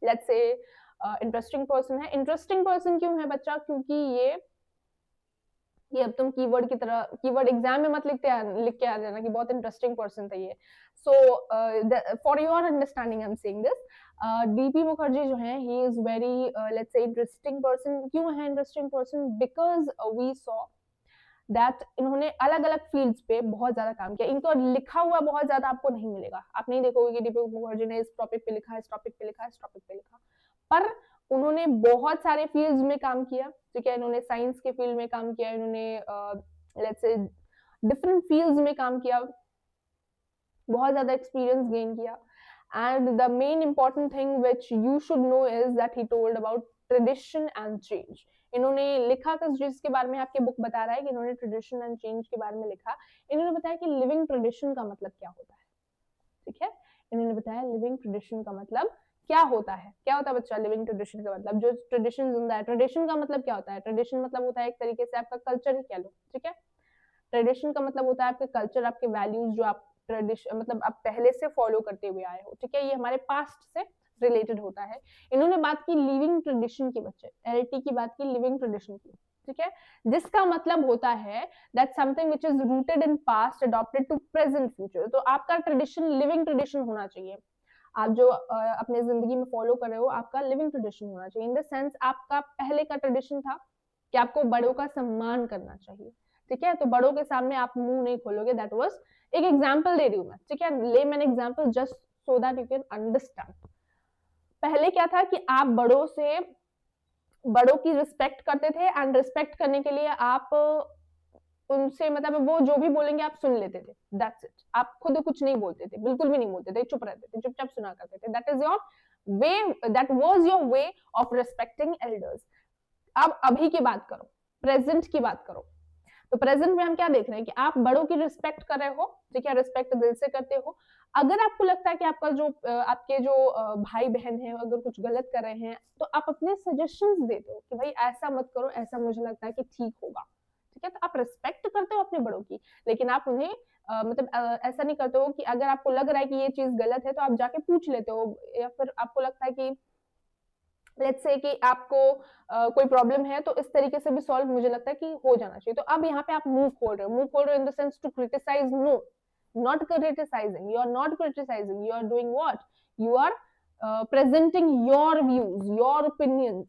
S1: लेट्स से इंटरेस्टिंग पर्सन है। इंटरेस्टिंग पर्सन क्यों है बच्चा, क्योंकि ये अब तुम कीवर्ड की तरह, कीवर्ड एग्जाम में मत लिख के आ जाना कि बहुत इंटरेस्टिंग पर्सन था ये। So for your understanding I am saying this, DP Mukherjee जो है he is very let's say interesting person. क्यों है interesting person, because we saw that इन्होंने अलग अलग फील्ड्स पे बहुत ज्यादा काम किया। इनको लिखा हुआ बहुत ज्यादा आपको नहीं मिलेगा, आप नहीं देखोगे कि डीपी मुखर्जी ने इस टॉपिक पे लिखा, इस टॉपिक पे लिखा, इस टॉपिक पे लिखा, पर उन्होंने बहुत सारे फील्ड्स में काम किया। ठीक है, इन्होंने साइंस के फील्ड में काम किया, इन्होंने लेट्स से डिफरेंट फील्ड्स में काम किया, बहुत ज्यादा एक्सपीरियंस गेन किया। And the main important thing which you should know is that he told about tradition and change. इन्होंने लिखा किस चीज के बारे में, आपके बुक बता रहा है कि इन्होंने ट्रेडिशन एंड चेंज के बारे में लिखा। इन्होंने बताया कि लिविंग ट्रेडिशन का मतलब क्या होता है। ठीक है, इन्होंने बताया लिविंग ट्रेडिशन का मतलब क्या होता है। क्या होता है बच्चा लिविंग ट्रेडिशन का मतलब, जो ट्रेडिशन जिंदा है। ट्रेडिशन का मतलब क्या होता है, ट्रेडिशन मतलब होता है एक तरीके से आपका कल्चर ही कह लो। ठीक है, ट्रेडिशन का मतलब होता है आपके कल्चर, आपके वैल्यूज जो आप ट्रेडिशन मतलब आप पहले से फॉलो करते हुए आए हो। ठीक है, ये हमारे पास्ट से रिलेटेड होता है। इन्होंने बात की लिविंग ट्रेडिशन की, बच्चे एलटी की बात की, लिविंग ट्रेडिशन की। ठीक है, जिसका मतलब होता है that something which is rooted in past adopted to present future. तो आपका ट्रेडिशन लिविंग ट्रेडिशन होना चाहिए। आप जो अपने जिंदगी में फॉलो कर रहे हो आपका लिविंग ट्रेडिशन होना चाहिए। इन द सेंस आपका पहले का ट्रेडिशन था कि आपको बड़ों का सम्मान करना चाहिए। ठीक है, तो बड़ों के सामने आप मुंह नहीं खोलोगे। दैट वाज एक एग्जांपल दे रही हूं मैं। ठीक है, ले man example just so that you can understand. पहले क्या था कि आप बड़ों की रिस्पेक्ट करते थे, एंड रिस्पेक्ट करने के लिए आप उनसे मतलब वो जो भी बोलेंगे आप सुन लेते थे, दैट्स इट। आप खुद कुछ नहीं बोलते थे, बिल्कुल भी नहीं बोलते थे, चुप रहते थे, चुपचाप सुना करते थे। That is your way, that was your way of respecting elders. अब अभी की बात करो, प्रेजेंट की बात करो, तो प्रेजेंट में हम क्या देख रहे हैं कि आप बड़ों की रिस्पेक्ट कर रहे हो, ठीक है, रिस्पेक्ट दिल से करते हो। अगर आपको लगता है कि आपका जो आपके जो भाई बहन है अगर कुछ गलत कर रहे हैं तो आप अपने सजेशंस देते हो कि भाई ऐसा मत करो, ऐसा मुझे लगता है कि ठीक होगा, ठीक है। तो आप रिस्पेक्ट करते हो अपने बड़ों की, लेकिन आप उन्हें ऐसा नहीं करते हो कि अगर आपको लग रहा है कि ये चीज गलत है तो आप जाके पूछ लेते हो, या फिर आपको लगता है कि लेट्स से कि आपको कोई प्रॉब्लम है तो इस तरीके से भी सॉल्व मुझे लगता है कि हो जाना चाहिए। तो अब यहाँ पे आप मूव खोल रहे हो, मूव खोल रहे हो in the sense to criticise, no, not criticising, you are not criticising, you are doing what, you are presenting your views, your opinions,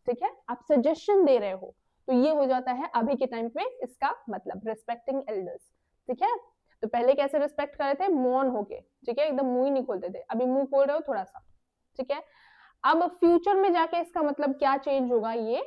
S1: ठीक है, आप सजेशन दे रहे हो। तो ये हो जाता है अभी के टाइम पे इसका मतलब रिस्पेक्टिंग एल्डर्स, ठीक है। तो पहले कैसे रिस्पेक्ट कर रहे थे, मौन होके, ठीक है, एकदम मुंह ही नहीं खोलते थे, अभी मुंह खोल रहे हो थोड़ा सा, ठीक है। अब फ्यूचर में जाके इसका मतलब क्या चेंज होगा ये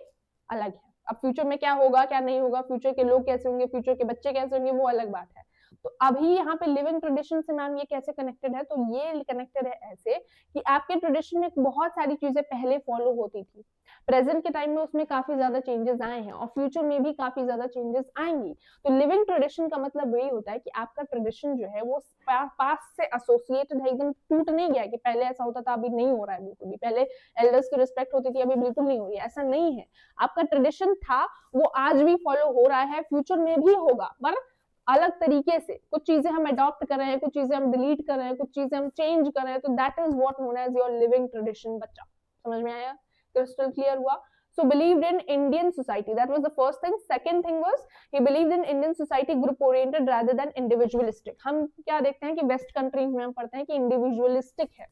S1: अलग है। अब फ्यूचर में क्या होगा क्या नहीं होगा, फ्यूचर के लोग कैसे होंगे, फ्यूचर के बच्चे कैसे होंगे, वो अलग बात है। तो अभी यहाँ पे लिविंग ट्रेडिशन से मैम ये कैसे कनेक्टेड है, तो ये कनेक्टेड है ऐसे कि आपके ट्रेडिशन में बहुत सारी चीजें पहले फॉलो होती थी, प्रेजेंट के टाइम में उसमें काफी ज्यादा चेंजेस आए हैं और फ्यूचर में भी काफी ज्यादा चेंजेस आएंगी। तो लिविंग ट्रेडिशन का मतलब वही होता है कि आपका ट्रेडिशन जो है वो पास्ट से एसोसिएटेड है, एकदम टूट नहीं गया कि पहले ऐसा होता था अभी नहीं हो रहा है बिल्कुल भी, पहले एल्डर्स की रिस्पेक्ट होती थी अभी बिल्कुल नहीं हो रही है, ऐसा नहीं है। आपका ट्रेडिशन था वो आज भी फॉलो हो रहा है, फ्यूचर में भी होगा, पर अलग तरीके से। कुछ चीजें हम अडॉप्ट कर रहे हैं, कुछ चीजें हम डिलीट कर रहे हैं, कुछ चीजें हम चेंज कर रहे हैं, तो that is what known as your living tradition. बच्चा समझ में आया, क्रिस्टल क्लियर हुआ। So believed in Indian society, that was the first thing. Second thing was he believed in Indian society group oriented rather than individualistic. हम क्या देखते हैं कि वेस्ट कंट्रीज में हम पढ़ते हैं कि इंडिविजुअलिस्टिक है।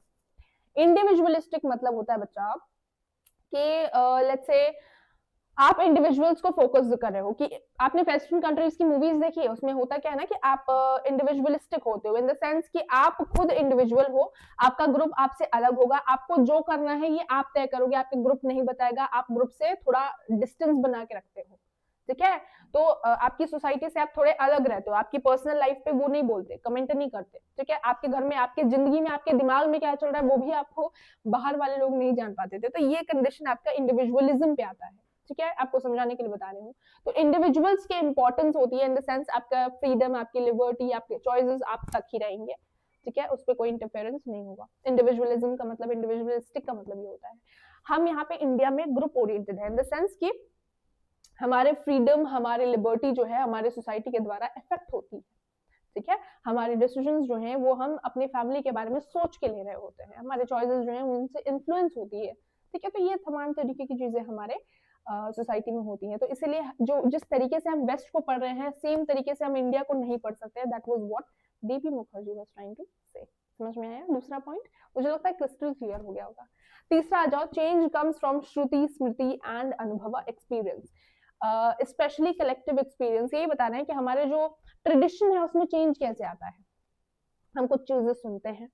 S1: इंडिविजुअलिस्टिक मतलब होता है बच्चा कि लेट्स से आप इंडिविजुअल्स को फोकस कर रहे हो, कि आपने वेस्टर्न कंट्रीज की मूवीज देखी है, उसमें होता क्या है ना कि आप इंडिविजुअलिस्टिक होते हो इन द सेंस कि आप खुद इंडिविजुअल हो, आपका ग्रुप आपसे अलग होगा, आपको जो करना है ये आप तय करोगे, आपके ग्रुप नहीं बताएगा, आप ग्रुप से थोड़ा डिस्टेंस बना के रखते हो, ठीक है। तो आपकी सोसाइटी से आप थोड़े अलग रहते हो, आपकी पर्सनल लाइफ पे वो नहीं बोलते, कमेंट नहीं करते, ठीक है। आपके घर में, आपकी जिंदगी में, आपके दिमाग में क्या चल रहा है वो भी आपको बाहर वाले लोग नहीं जान पाते थे। तो ये कंडीशन आपका इंडिविजुअलिज्म पे आता है, ठीक है, आपको समझाने के लिए बता रही हूँ। तो इंडिविजुअल्स की इंपॉर्टेंस होती है इन द सेंस आपका फ्रीडम, आपकी लिबर्टी, आपके चॉइसेस आप तक ही रहेंगे, ठीक है, उस पर कोई इंटरफेरेंस नहीं होगा। इंडिविजुअलिज्म का मतलब, इंडिविजुअलिस्टिक का मतलब ये होता है। हम यहाँ पे इंडिया में ग्रुप ओरिएंटेड है इन द सेंस कि हमारे फ्रीडम, हमारे लिबर्टी जो है हमारे सोसाइटी के द्वारा इफेक्ट होती है, ठीक है। हमारे डिसीजंस जो हैं वो हम अपनी फैमिली के बारे में सोच के ले रहे होते हैं, हमारे चॉइसेस जो हैं उनसे इन्फ्लुएंस होती है, ठीक है। तो ये तमाम तरीके की चीजें हमारे सोसाइटी में होती हैं। तो इसीलिए जो जिस तरीके से हम वेस्ट को पढ़ रहे हैं सेम तरीके से हम इंडिया को नहीं पढ़ सकते। That was what DP Mukherjee was trying to say. समझ में आया दूसरा पॉइंट? मुझे लगता है क्रिस्टल क्लियर हो गया होगा। तीसरा आ जाओ, change comes from Shruti, Smriti and अनुभव, एक्सपीरियंस, स्पेशली कलेक्टिव एक्सपीरियंस। यही बता रहे हैं कि हमारे जो ट्रेडिशन है उसमें चेंज कैसे आता है। हम कुछ चीजें सुनते हैं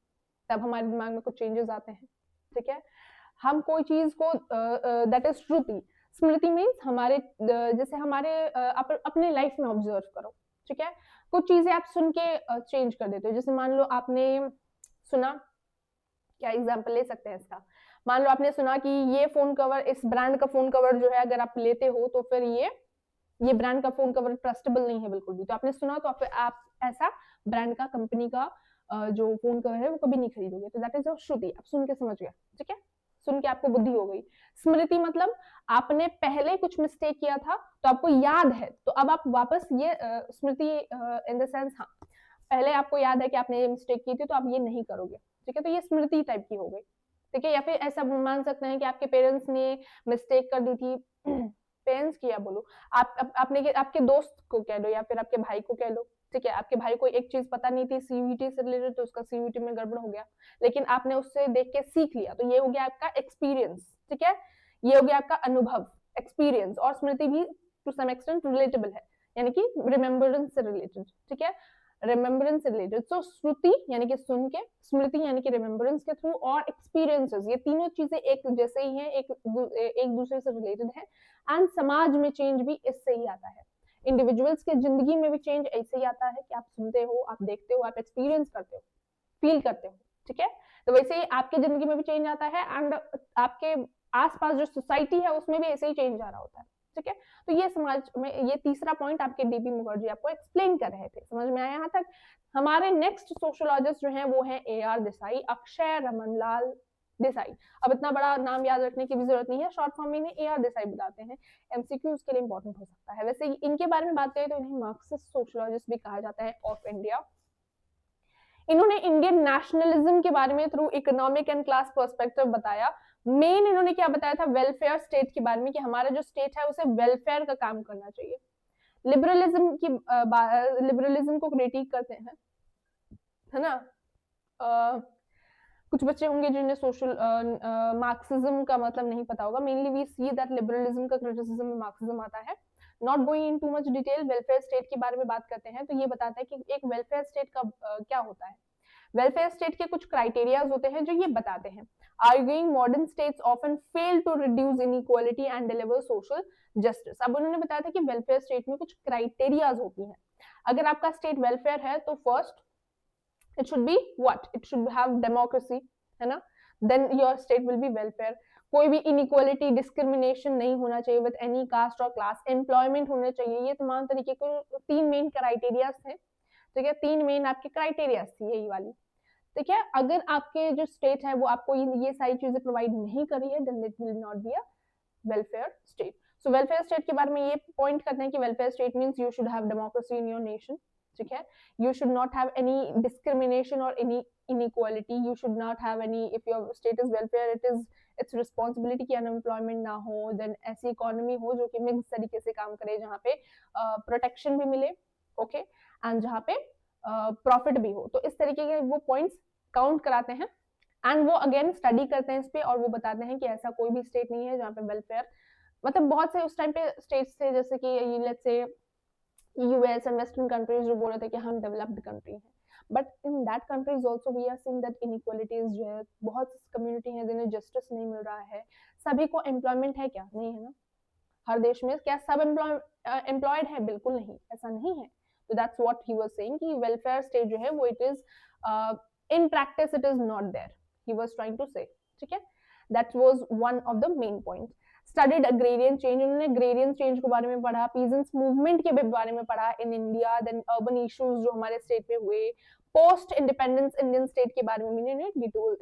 S1: तब हमारे दिमाग में कुछ चेंजेस आते हैं, ठीक है। हम कोई चीज को that is Shruti, Smriti means हमारे जैसे हमारे अपने लाइफ में ऑब्जर्व करो, ठीक है। कुछ चीजें आप सुन के चेंज कर देते हो। जैसे मान लो आपने सुना, क्या एग्जांपल ले सकते हैं इसका, मान लो आपने सुना कि ये फोन कवर, इस ब्रांड का फोन कवर जो है अगर आप लेते हो तो फिर ये ब्रांड का फोन कवर ट्रस्टेबल नहीं है बिल्कुल भी। तो आपने सुना तो आप ऐसा ब्रांड का, कंपनी का जो फोन कवर है वो कभी नहीं खरीदोगे। तो दैट इज योर श्रुति, आप सुन के समझ गए, ठीक है, सुन के आपको बुद्धि हो गई। स्मृति मतलब आपने पहले कुछ मिस्टेक किया था तो आपको याद है, तो अब आप वापस ये स्मृति इन द सेंस, हाँ पहले आपको याद है कि आपने ये मिस्टेक की थी तो आप ये नहीं करोगे, ठीक है। तो ये स्मृति टाइप की हो गई, ठीक है। या फिर ऐसा मान सकते हैं कि आपके पेरेंट्स ने मिस्टेक कर दी थी, पेरेंट्स की या बोलो आपने आपके दोस्त को कह लो या फिर आपके भाई को कह लो, ठीक है। आपके भाई को एक चीज पता नहीं थी सीयूईटी से रिलेटेड, तो उसका सीयूईटी में गड़बड़ हो गया, लेकिन आपने उससे देख के सीख लिया, तो ये हो गया आपका एक्सपीरियंस, ठीक है। ये हो गया आपका अनुभव, एक्सपीरियंस। और स्मृति भी टू सम एक्सटेंट रिलेटेबल है, यानी कि रिमेम्बरेंस से रिलेटेड, ठीक है, रिमेम्बरेंस से रिलेटेड। सो श्रुति यानी कि सुन के, स्मृति यानी कि रिमेम्बरेंस के थ्रू, और एक्सपीरियंसेस, ये तीनों चीजें एक जैसे ही हैं, एक दूसरे से रिलेटेड है। एंड समाज में चेंज भी इससे ही आता है, इंडिविजुअल्स के जिंदगी में भी चेंज ऐसे ही आता है कि आप सुनते हो, आप देखते हो, आप एक्सपीरियंस करते हो, फील करते हो, ठीक है। तो वैसे ही आपकी जिंदगी में भी चेंज आता है, एंड आपके आसपास जो सोसाइटी है उसमें भी ऐसे ही चेंज आ रहा होता है, ठीक है। तो ये समाज में ये तीसरा पॉइंट आपके डीबी मुखर्जी आपको एक्सप्लेन कर रहे थे, समझ में आया यहाँ तक। हमारे नेक्स्ट सोशियोलॉजिस्ट जो हैं वो हैं AR देसाई, अक्षय रमनलाल देसाई। अब इतना बड़ा नाम याद रखने की भी जरूरत नहीं है, शॉर्ट फॉर्म में इन्हें AR देसाई बताते हैं, MCQ उसके लिए इंपॉर्टेंट हो सकता है। वैसे इनके बारे में बात करें तो इन्हें मार्क्सिस्ट सोशियोलॉजिस्ट भी कहा जाता है ऑफ इंडिया। इन्होंने इंडियन नेशनलिज्म के बारे में through economic and class perspective बताया। मेन इन्होंने क्या बताया था, वेलफेयर स्टेट के बारे में, कि हमारा जो स्टेट है उसे वेलफेयर का काम करना चाहिए। लिबरलिज्म को क्रिटिक करते हैं, है ना। कुछ बच्चे होंगे जिन्हें सोशल मार्क्सिज्म का मतलब नहीं पता होगा। Mainly we see that liberalism का क्रिटिसिज्म में मार्क्सिज्म आता है। Not going in too much detail, welfare state के बारे में बात करते हैं तो ये बताता है कि एक वेलफेयर स्टेट का क्या होता है। वेलफेयर स्टेट के कुछ क्राइटेरियाज होते हैं जो ये बताते हैं। Arguing modern states often fail to reduce inequality and deliver social justice. अब उन्होंने बताया था कि वेलफेयर स्टेट में कुछ क्राइटेरियाज होती हैं। अगर आपका स्टेट वेलफेयर है तो first it should be what, it should have democracy, है ना, then your state will be welfare। कोई भी इनइक्वालिटी डिस्क्रिमिनेशन नहीं होना चाहिए विद एनी कास्ट और क्लास, एम्प्लॉयमेंट होने चाहिए। ये तमाम तरीके के 3 मेन क्राइटेरियाज थे, ठीक है, 3 मेन आपके क्राइटेरियाज थी यही वाली, ठीक है। अगर आपके जो स्टेट है वो आपको ये सारी चीजें प्रोवाइड नहीं करी है then it will not be a welfare state. So welfare state के बारे में ये पॉइंट करते हैं कि welfare state means you should have democracy in your nation, ठीक है। You should not have any discrimination or any inequality, you should not have any, if your state is welfare it is its responsibility कि unemployment ना हो, then ऐसी economy हो जो कि mix तरीके से काम करे, जहाँ पे प्रोटेक्शन भी मिले, ओके, एंड जहाँ पे प्रॉफिट भी हो। तो इस तरीके के वो पॉइंट्स काउंट कराते हैं एंड वो अगेन स्टडी करते हैं इस पे और वो बताते हैं कि ऐसा कोई भी स्टेट नहीं है जहाँ पे वेलफेयर, मतलब बहुत से उस टाइम पे स्टेट्स थे जैसे कि let's say US and western countries जो बोल रहे थे कि हम डेवलप्ड कंट्री हैं, but in that countries also we are seeing that inequalities जो है, बहुत कम्युनिटी है जिन्हें जस्टिस नहीं मिल रहा है। सभी को एम्प्लॉयमेंट है क्या? नहीं है ना। हर देश में क्या सब एम्प्लॉयड है? बिल्कुल नहीं, ऐसा नहीं है। तो that's what he was saying कि वेलफेयर स्टेट जो है वो it is in practice it is not there, he was trying to say, ठीक है। That was one of the main points. Studied agrarian change, उन्होंने अग्रेरियन चेंज के बारे में पढ़ा, पीजेंट्स मूवमेंट के बारे में पढ़ा in India, then urban issues जो हमारे स्टेट में हुए, पोस्ट इंडिपेंडेंस इंडियन स्टेट के बारे में इन्होंने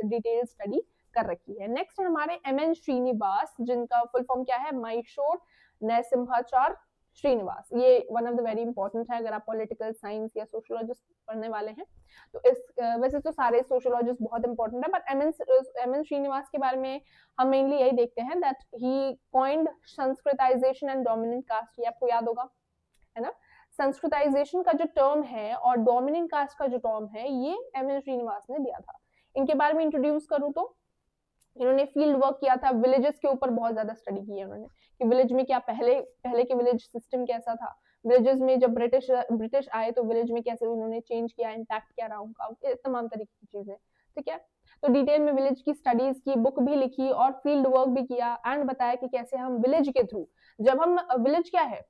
S1: डिटेल स्टडी कर रखी है। नेक्स्ट है हमारे MN श्रीनिवास, जिनका फुल फॉर्म क्या है, माइशोर नरसिम्हाचार श्रीनिवास। ये one of the very important है अगर आप पॉलिटिकल साइंस या सोशियोलॉजिस्ट पढ़ने वाले हैं तो। इस वैसे तो सारे सोशियोलॉजिस्ट बहुत इंपॉर्टेंट है, बट MN श्रीनिवास के बारे में हम मेनली यही देखते हैं that he coined Sanskritisation and dominant caste. ये आपको याद होगा, है ना। संस्कृताइजेशन का जो टर्म है और डोमिनेंट कास्ट का जो टर्म है ये MN श्रीनिवास ने दिया था। इनके बारे में इंट्रोड्यूस करूं तो इन्होंने फील्ड वर्क किया था, विलेजेस के ऊपर बहुत ज्यादा स्टडी की है उन्होंने कि विलेज में क्या पहले के विलेज सिस्टम कैसा था, विलेजेस में जब ब्रिटिश आए तो विलेज में कैसे उन्होंने चेंज किया, इम्पैक्ट क्या रहा उनका, तमाम तरीके की चीजें, ठीक है। तो डिटेल में विलेज की स्टडीज की, बुक भी लिखी और फील्ड वर्क भी किया एंड बताया कि कैसे हम विलेज के थ्रू, जब हम विलेज क्या है,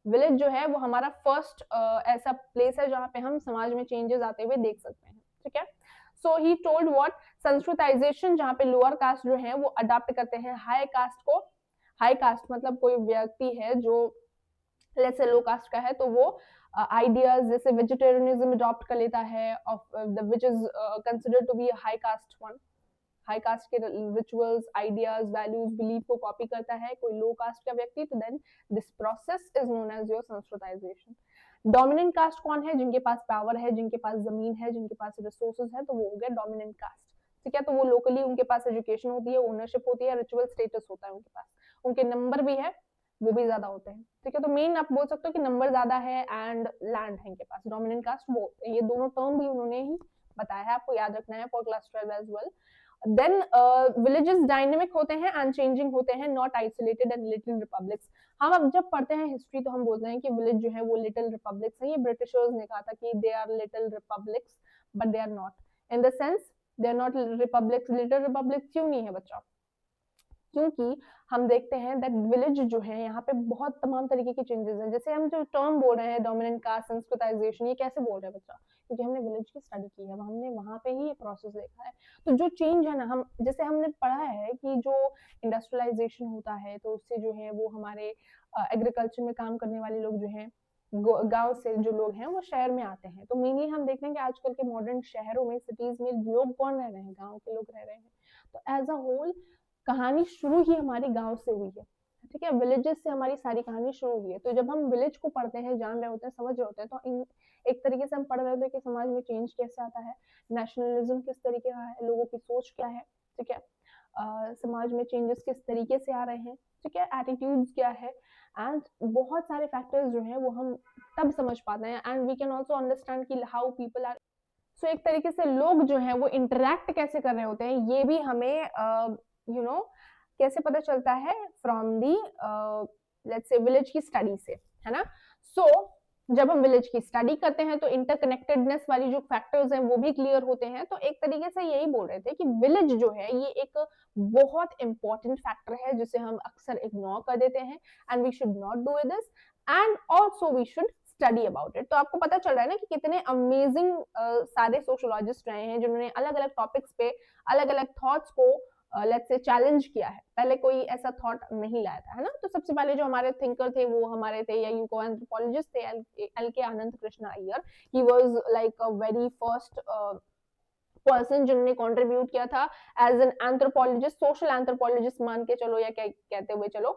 S1: विलेज जो है वो हमारा फर्स्ट ऐसा प्लेस है जहाँ पे हम समाज में चेंजेस आते हुए देख सकते हैं, ठीक है। सो ही टोल्ड व्हाट, संस्कृताइजेशन जहाँ पे लोअर कास्ट जो है वो अडॉप्ट करते हैं हाई कास्ट को। हाई कास्ट मतलब कोई व्यक्ति है जो लेट्स से लो कास्ट का है तो वो आइडियाज जैसे वेजिटेरियनिज्म अडॉप्ट कर लेता है of the which is considered to be high caste one. High caste के रिचुअल्स, आइडियाज, वैल्यूज, बिलीफ को कॉपी करता है कोई लो कास्ट का व्यक्ति, तो then this process is known as your Sanskritisation. Dominant caste कौन है? जिनके पास पावर है, जिनके पास जमीन है, जिनके पास रिसोर्सेज है, तो वो हो गया डोमिनेंट कास्ट, ठीक है। तो वो लोकली उनके पास एजुकेशन होती है, ओनरशिप होती है, रिचुअल स्टेटस होता है उनके पास, उनके नंबर भी है, वो भी ज्यादा होते हैं, ठीक है। तो मेन आप बोल सकते हो कि नंबर ज्यादा है एंड लैंड है इनके पास। डोमिनेंट कास्ट वो, ये दोनों टर्म भी उन्होंने ही बताया है, आपको याद रखना है for class 12 as well. Then villages dynamic होते हैं एंड चेंजिंग होते हैं, not isolated and little republics. हम अब जब पढ़ते हैं हिस्ट्री तो हम बोलते हैं कि विलेज जो है वो लिटिल रिपब्लिक्स है। ये ब्रिटिशर्स ने कहा था कि they are little republics, but they are not in the sense, they are not republics. Little republics क्यों नहीं है बच्चा? क्योंकि हम देखते हैं दैट विलेज जो है यहाँ पे बहुत तमाम तरीके के चेंजेस हैं। जैसे हम जो टर्म बोल रहे हैं डोमिनेंट कास्ट, संस्कृताइजेशन, ये कैसे बोल रहे हैं बच्चा? क्योंकि हमने विलेज की स्टडी की है, हमने वहाँ पे ही ये प्रोसेस देखा है। तो जो चेंज है ना, हम जैसे हमने पढ़ा है कि जो इंडस्ट्रियलाइजेशन होता है तो उससे जो है वो हमारे एग्रीकल्चर में काम करने वाले लोग जो हैं गांव से जो लोग हैं वो शहर में आते हैं। तो मेनली हम देख रहे हैं कि आजकल के मॉडर्न शहरों में, सिटीज में लोग कौन रह रहे हैं, गांव के लोग रह रहे हैं। तो एज अ होल कहानी शुरू ही हमारी गांव से हुई है, ठीक है, विलेजेस से हमारी सारी कहानी शुरू हुई है। तो जब हम विलेज को पढ़ते हैं, जान रहे होते हैं, समझ रहे होते हैं, तो इन एक तरीके से हम पढ़ रहे होते हैं कि समाज में चेंज कैसे आता है, नेशनलिज्म किस तरीके का है, लोगों की सोच क्या है, ठीक है, समाज में चेंजेस किस तरीके से आ रहे हैं, ठीक है, एटीट्यूड्स क्या है, एंड बहुत सारे फैक्टर्स जो हैं वो हम तब समझ पाते हैं। And we can also understand कि हाउ पीपल आर, सो एक तरीके से लोग जो हैं वो इंटरैक्ट कैसे कर रहे होते हैं, ये भी हमें यू नो कैसे पता चलता है, from the let's say village की स्टडी से, है ना। सो जब हम विलेज की स्टडी करते हैं तो इंटरकनेक्टेडनेस वाली जो फैक्टर्स हैं वो भी क्लियर होते हैं। तो एक तरीके से यही बोल रहे थे कि विलेज जो है ये एक बहुत इंपॉर्टेंट फैक्टर है जिसे हम अक्सर इग्नोर कर देते हैं, and we should not do this, and also we should study about it. तो आपको पता चल रहा है ना कि कितने अमेजिंग सारे सोशोलॉजिस्ट रहे हैं जिन्होंने अलग अलग टॉपिक्स पे अलग अलग थॉट्स को लेट्स से चैलेंज किया है। पहले कोई ऐसा थॉट नहीं लाया था, है ना। तो सबसे पहले जो हमारे थिंकर थे वो हमारे थे, या यू को एंथ्रोपोलॉजिस्ट थे, L K Anand Krishna Iyer. He was like a very first person जिन्होंने कंट्रीब्यूट किया था as an anthropologist, social anthropologist मान के चलो या क्या कहते हुए चलो।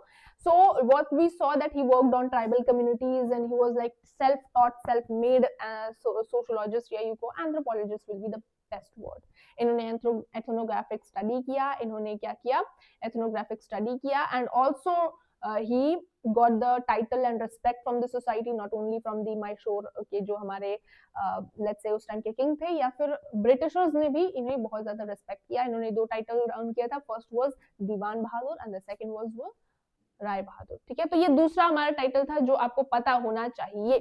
S1: So what we saw that he worked on tribal communities and he was like self taught, self made sociologist, या यू को anthropologist will be the best word. इन्होंने एथनोग्राफिक स्टडी किया, इन्होंने क्या किया, एथनोग्राफिक स्टडी किया, and also he got the title and respect from the society, not only from the Mysore के जो हमारे let's say उस टाइम के किंग थे, या फिर ब्रिटिशर्स ने भी इन्हें बहुत ज्यादा रिस्पेक्ट किया। इन्होंने 2 टाइटल अर्न किया था, first was Diwan Bahadur and the second was वो राय बहादुर, ठीक है। तो ये दूसरा हमारा टाइटल था जो आपको पता होना चाहिए।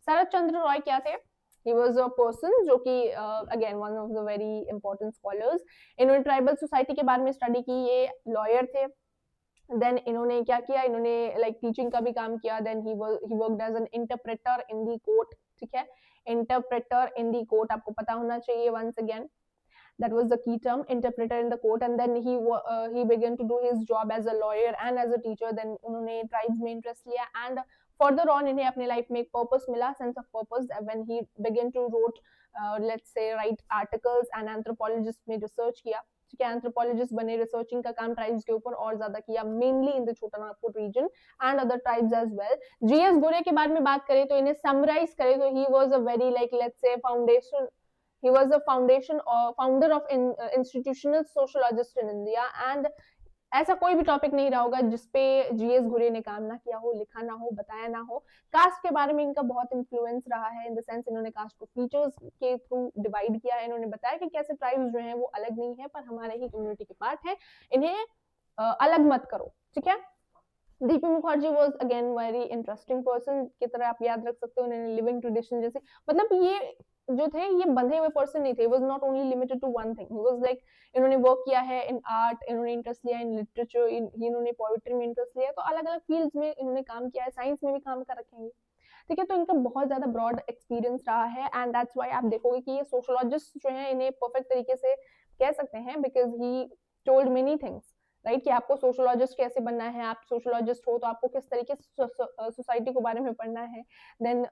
S1: शरद चंद्र रॉय क्या थे, he was a person जो कि again one of the very important scholars। इन्होंने ट्राइबल सोसाइटी के बारे में स्टडी की, ये लॉयर थे। देन इन्होंने क्या किया, इन्होंने लाइक टीचिंग का भी काम किया। Then he worked as an interpreter in the court, ठीक है, इंटरप्रेटर इन दी कोर्ट आपको पता होना चाहिए। Once again that was the key term, interpreter in the court, and then he began to do his job as a lawyer and as a teacher। then उन्होंने tribes में interest लिया, and further on इन्हें अपने life में एक purpose मिला, sense of purpose, when he began to let's say write articles, and anthropologist में research किया, ठीक है, एंथ्रोपोलॉजिस्ट बने, रिसर्चिंग का काम ट्राइब्स के ऊपर और ज्यादा किया, mainly in the Chota Nagpur region and other tribes as well. GS Ghurye के बारे में बात करें तो इन्हें समराइज करें तो ही was a very like let's say foundation, he was the foundation or founder of institutional sociologist in India, and ऐसा कोई भी टॉपिक नहीं रहा होगा जिसपे जीएस घुरे ने काम ना किया हो, लिखा ना हो, बताया ना हो। कास्ट के बारे में इनका बहुत इन्फ्लुएंस रहा है, इन द सेंस इन्होंने कास्ट को फीचर्स के थ्रू डिवाइड किया है। इन्होंने बताया कि कैसे ट्राइब्स जो हैं वो अलग नहीं है पर हमारे ही कम्युनिटी के पार्ट है, इन्हें अलग मत करो, ठीक है। DP Mukherjee was again very interesting person की तरह आप याद रख सकते हो। उन्होंने लिविंग ट्रेडिशन जैसे, मतलब ये जो थे ये बंधे हुए पर्सन नहीं थे, was not only limited to one thing, he was like इन्होंने वर्क किया है इन आर्ट, इन्होंने इंटरेस्ट लिया इन लिटरेचर, इन्होंने पोएट्री में इंटरेस्ट लिया, तो अलग अलग फील्ड्स में इन्होंने काम किया है, साइंस में भी काम कर रखेंगे, ठीक है। तो इनका बहुत ज्यादा ब्रॉड एक्सपीरियंस रहा है, एंड दैट्स व्हाई आप देखोगे कि ये सोशोलॉजिस्ट जो है इन्हें परफेक्ट तरीके से कह सकते हैं, because he told many things, right, कि आपको सोशोलॉजिस्ट कैसे बनना है, आप सोशोलॉजिस्ट हो तो आपको किस तरीके से सोसाइटी के बारे में पढ़ना है, देन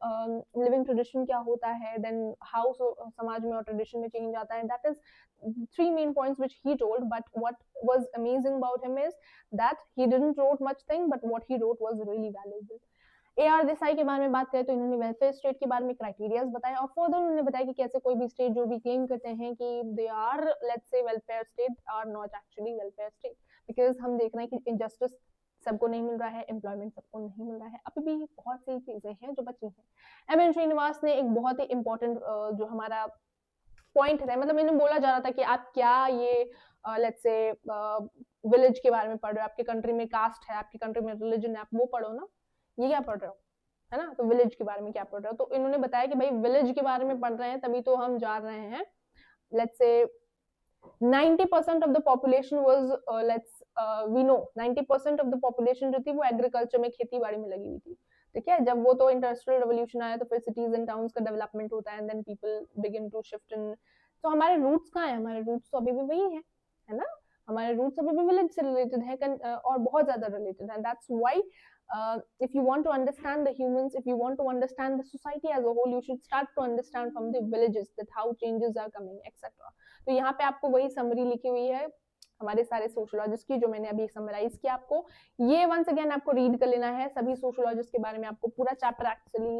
S1: लिविंग ट्रेडिशन क्या होता है, देन हाउ समाज में और ट्रेडिशन में चेंज आता है। That is 3 main points which he told, but what was amazing about him is that he didn't wrote much thing, but what he wrote was really valuable. AR Desai के बारे में बात करें तो इन्होंने वेलफेयर स्टेट के बारे में क्राइटेरियाज बताए, और फर्दर उन्होंने बताया कि कैसे कोई भी स्टेट जो भी क्लेम करते हैं कि they are let's say welfare state are not actually welfare state, because हम देख रहे हैं कि इंजस्टिस सबको नहीं मिल रहा है, एम्प्लॉयमेंट सबको नहीं मिल रहा है, अभी भी बहुत सी चीजें हैं जो बची हैं। एम एन श्रीनिवास ने एक बहुत ही इंपॉर्टेंट जो हमारा पॉइंट है, मतलब इन्हें बोला जा रहा था कि आप क्या ये लेट्स से विलेज के बारे में पढ़ रहे हो, आपके कंट्री में कास्ट है, आपके कंट्री में रिलीजन है, आप वो पढ़ो ना, ये क्या पढ़ रहे हो, है ना। तो विलेज के बारे में क्या पढ़ रहे हो, तो इन्होंने बताया कि भाई विलेज के बारे में पढ़ रहे हैं तभी तो हम जा रहे हैं, let's say 90% of the population was let's we know 90% of the population जो थी वो एग्रीकल्चर में, खेती बाड़ी में लगी हुई थी। ठीक है, जब वो तो इंडस्ट्रियल रेवोल्यूशन आया तो फिर सिटीज एंड टाउन्स का डेवलपमेंट होता है and then people begin to shift in. तो हमारे रूट्स कहाँ है? हमारे रूट्स तो अभी भी वही है ना, हमारे रूट्स अभी भी विलेज से रिलेटेड है और बहुत ज्यादा रिलेटेड है। That's why if you want to understand the humans, if you want to understand the society as a whole, you should start to understand from the villages that how changes are coming, etc. तो यहाँ पे आपको वही summary लिखी हुई है हमारे सारे सोशोलॉजिस्ट की, जो मैंने अभी समराइज किया आपको। ये वंस अगेन आपको रीड कर लेना है, सभी सोशोलॉजिस्ट के बारे में आपको पूरा चैप्टर एक्चुअली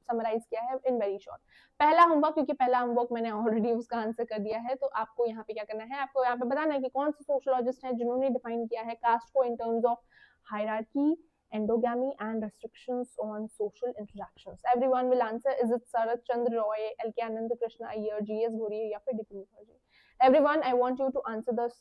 S1: समराइज किया है इन वेरी शॉर्ट। पहला होमवर्क, क्योंकि पहला होमवर्क मैंने ऑलरेडी उसका आंसर कर दिया है, तो आपको यहाँ पे क्या करना है, आपको यहाँ पे बताना है कि कौन से सोशोलॉजिस्ट हैं जिन्होंने डिफाइन किया है कास्ट को in terms of hierarchy, endogamy and restrictions on social interactions. Everyone will answer, is it Sarath Chandra Roy, LK Anand Krishna Iyer, GS Ghori या फिर DP Mukherjee? Everyone, I want you to answer this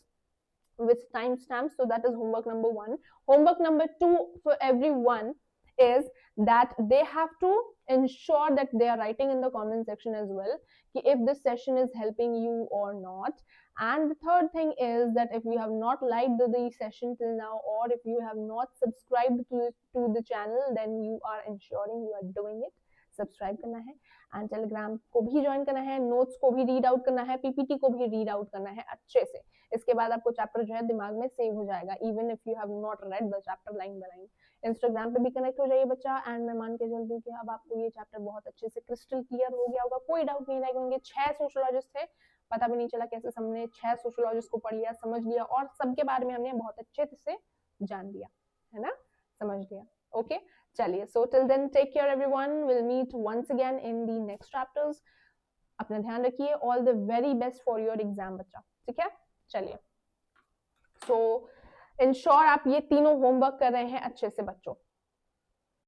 S1: with timestamps. So that is homework number 1. Homework number 2 for everyone is that they have to ensure that they are writing in the comment section as well if this session is helping you or not. And the third thing is that if you have not liked the session till now, or if you have not subscribed to the channel, then you are ensuring you are doing it. Subscribe करना है and Telegram को भी join करना है, notes को भी read out करना है, पीपीटी को भी रीड आउट करना है अच्छे से। इसके बाद आपको चैप्टर जो है दिमाग में सेव हो जाएगा, even if you have not read the chapter line by line. Instagram पे भी कनेक्ट हो जाइए बच्चा, एंड मैं मान के चलती हूँ कि अब आपको ये चैप्टर बहुत अच्छे से क्रिस्टल क्लियर हो गया होगा, कोई डाउट नहीं रहेगा। 6 सोशोलॉजिस्ट थे, पता भी नहीं चला कैसे हमने 6 सोशोलॉजिस्ट को पढ़ लिया, समझ लिया, और सबके बारे में हमने बहुत अच्छे से जान लिया, है ना, समझ लिया। ओके चलिए, so till then take care everyone, will meet once again in the next chapters. अपना ध्यान रखिए, all the very best for your exam बच्चा, ठीक है। चलिए, सो इंश्योर आप ये तीनों होमवर्क कर रहे हैं अच्छे से बच्चों।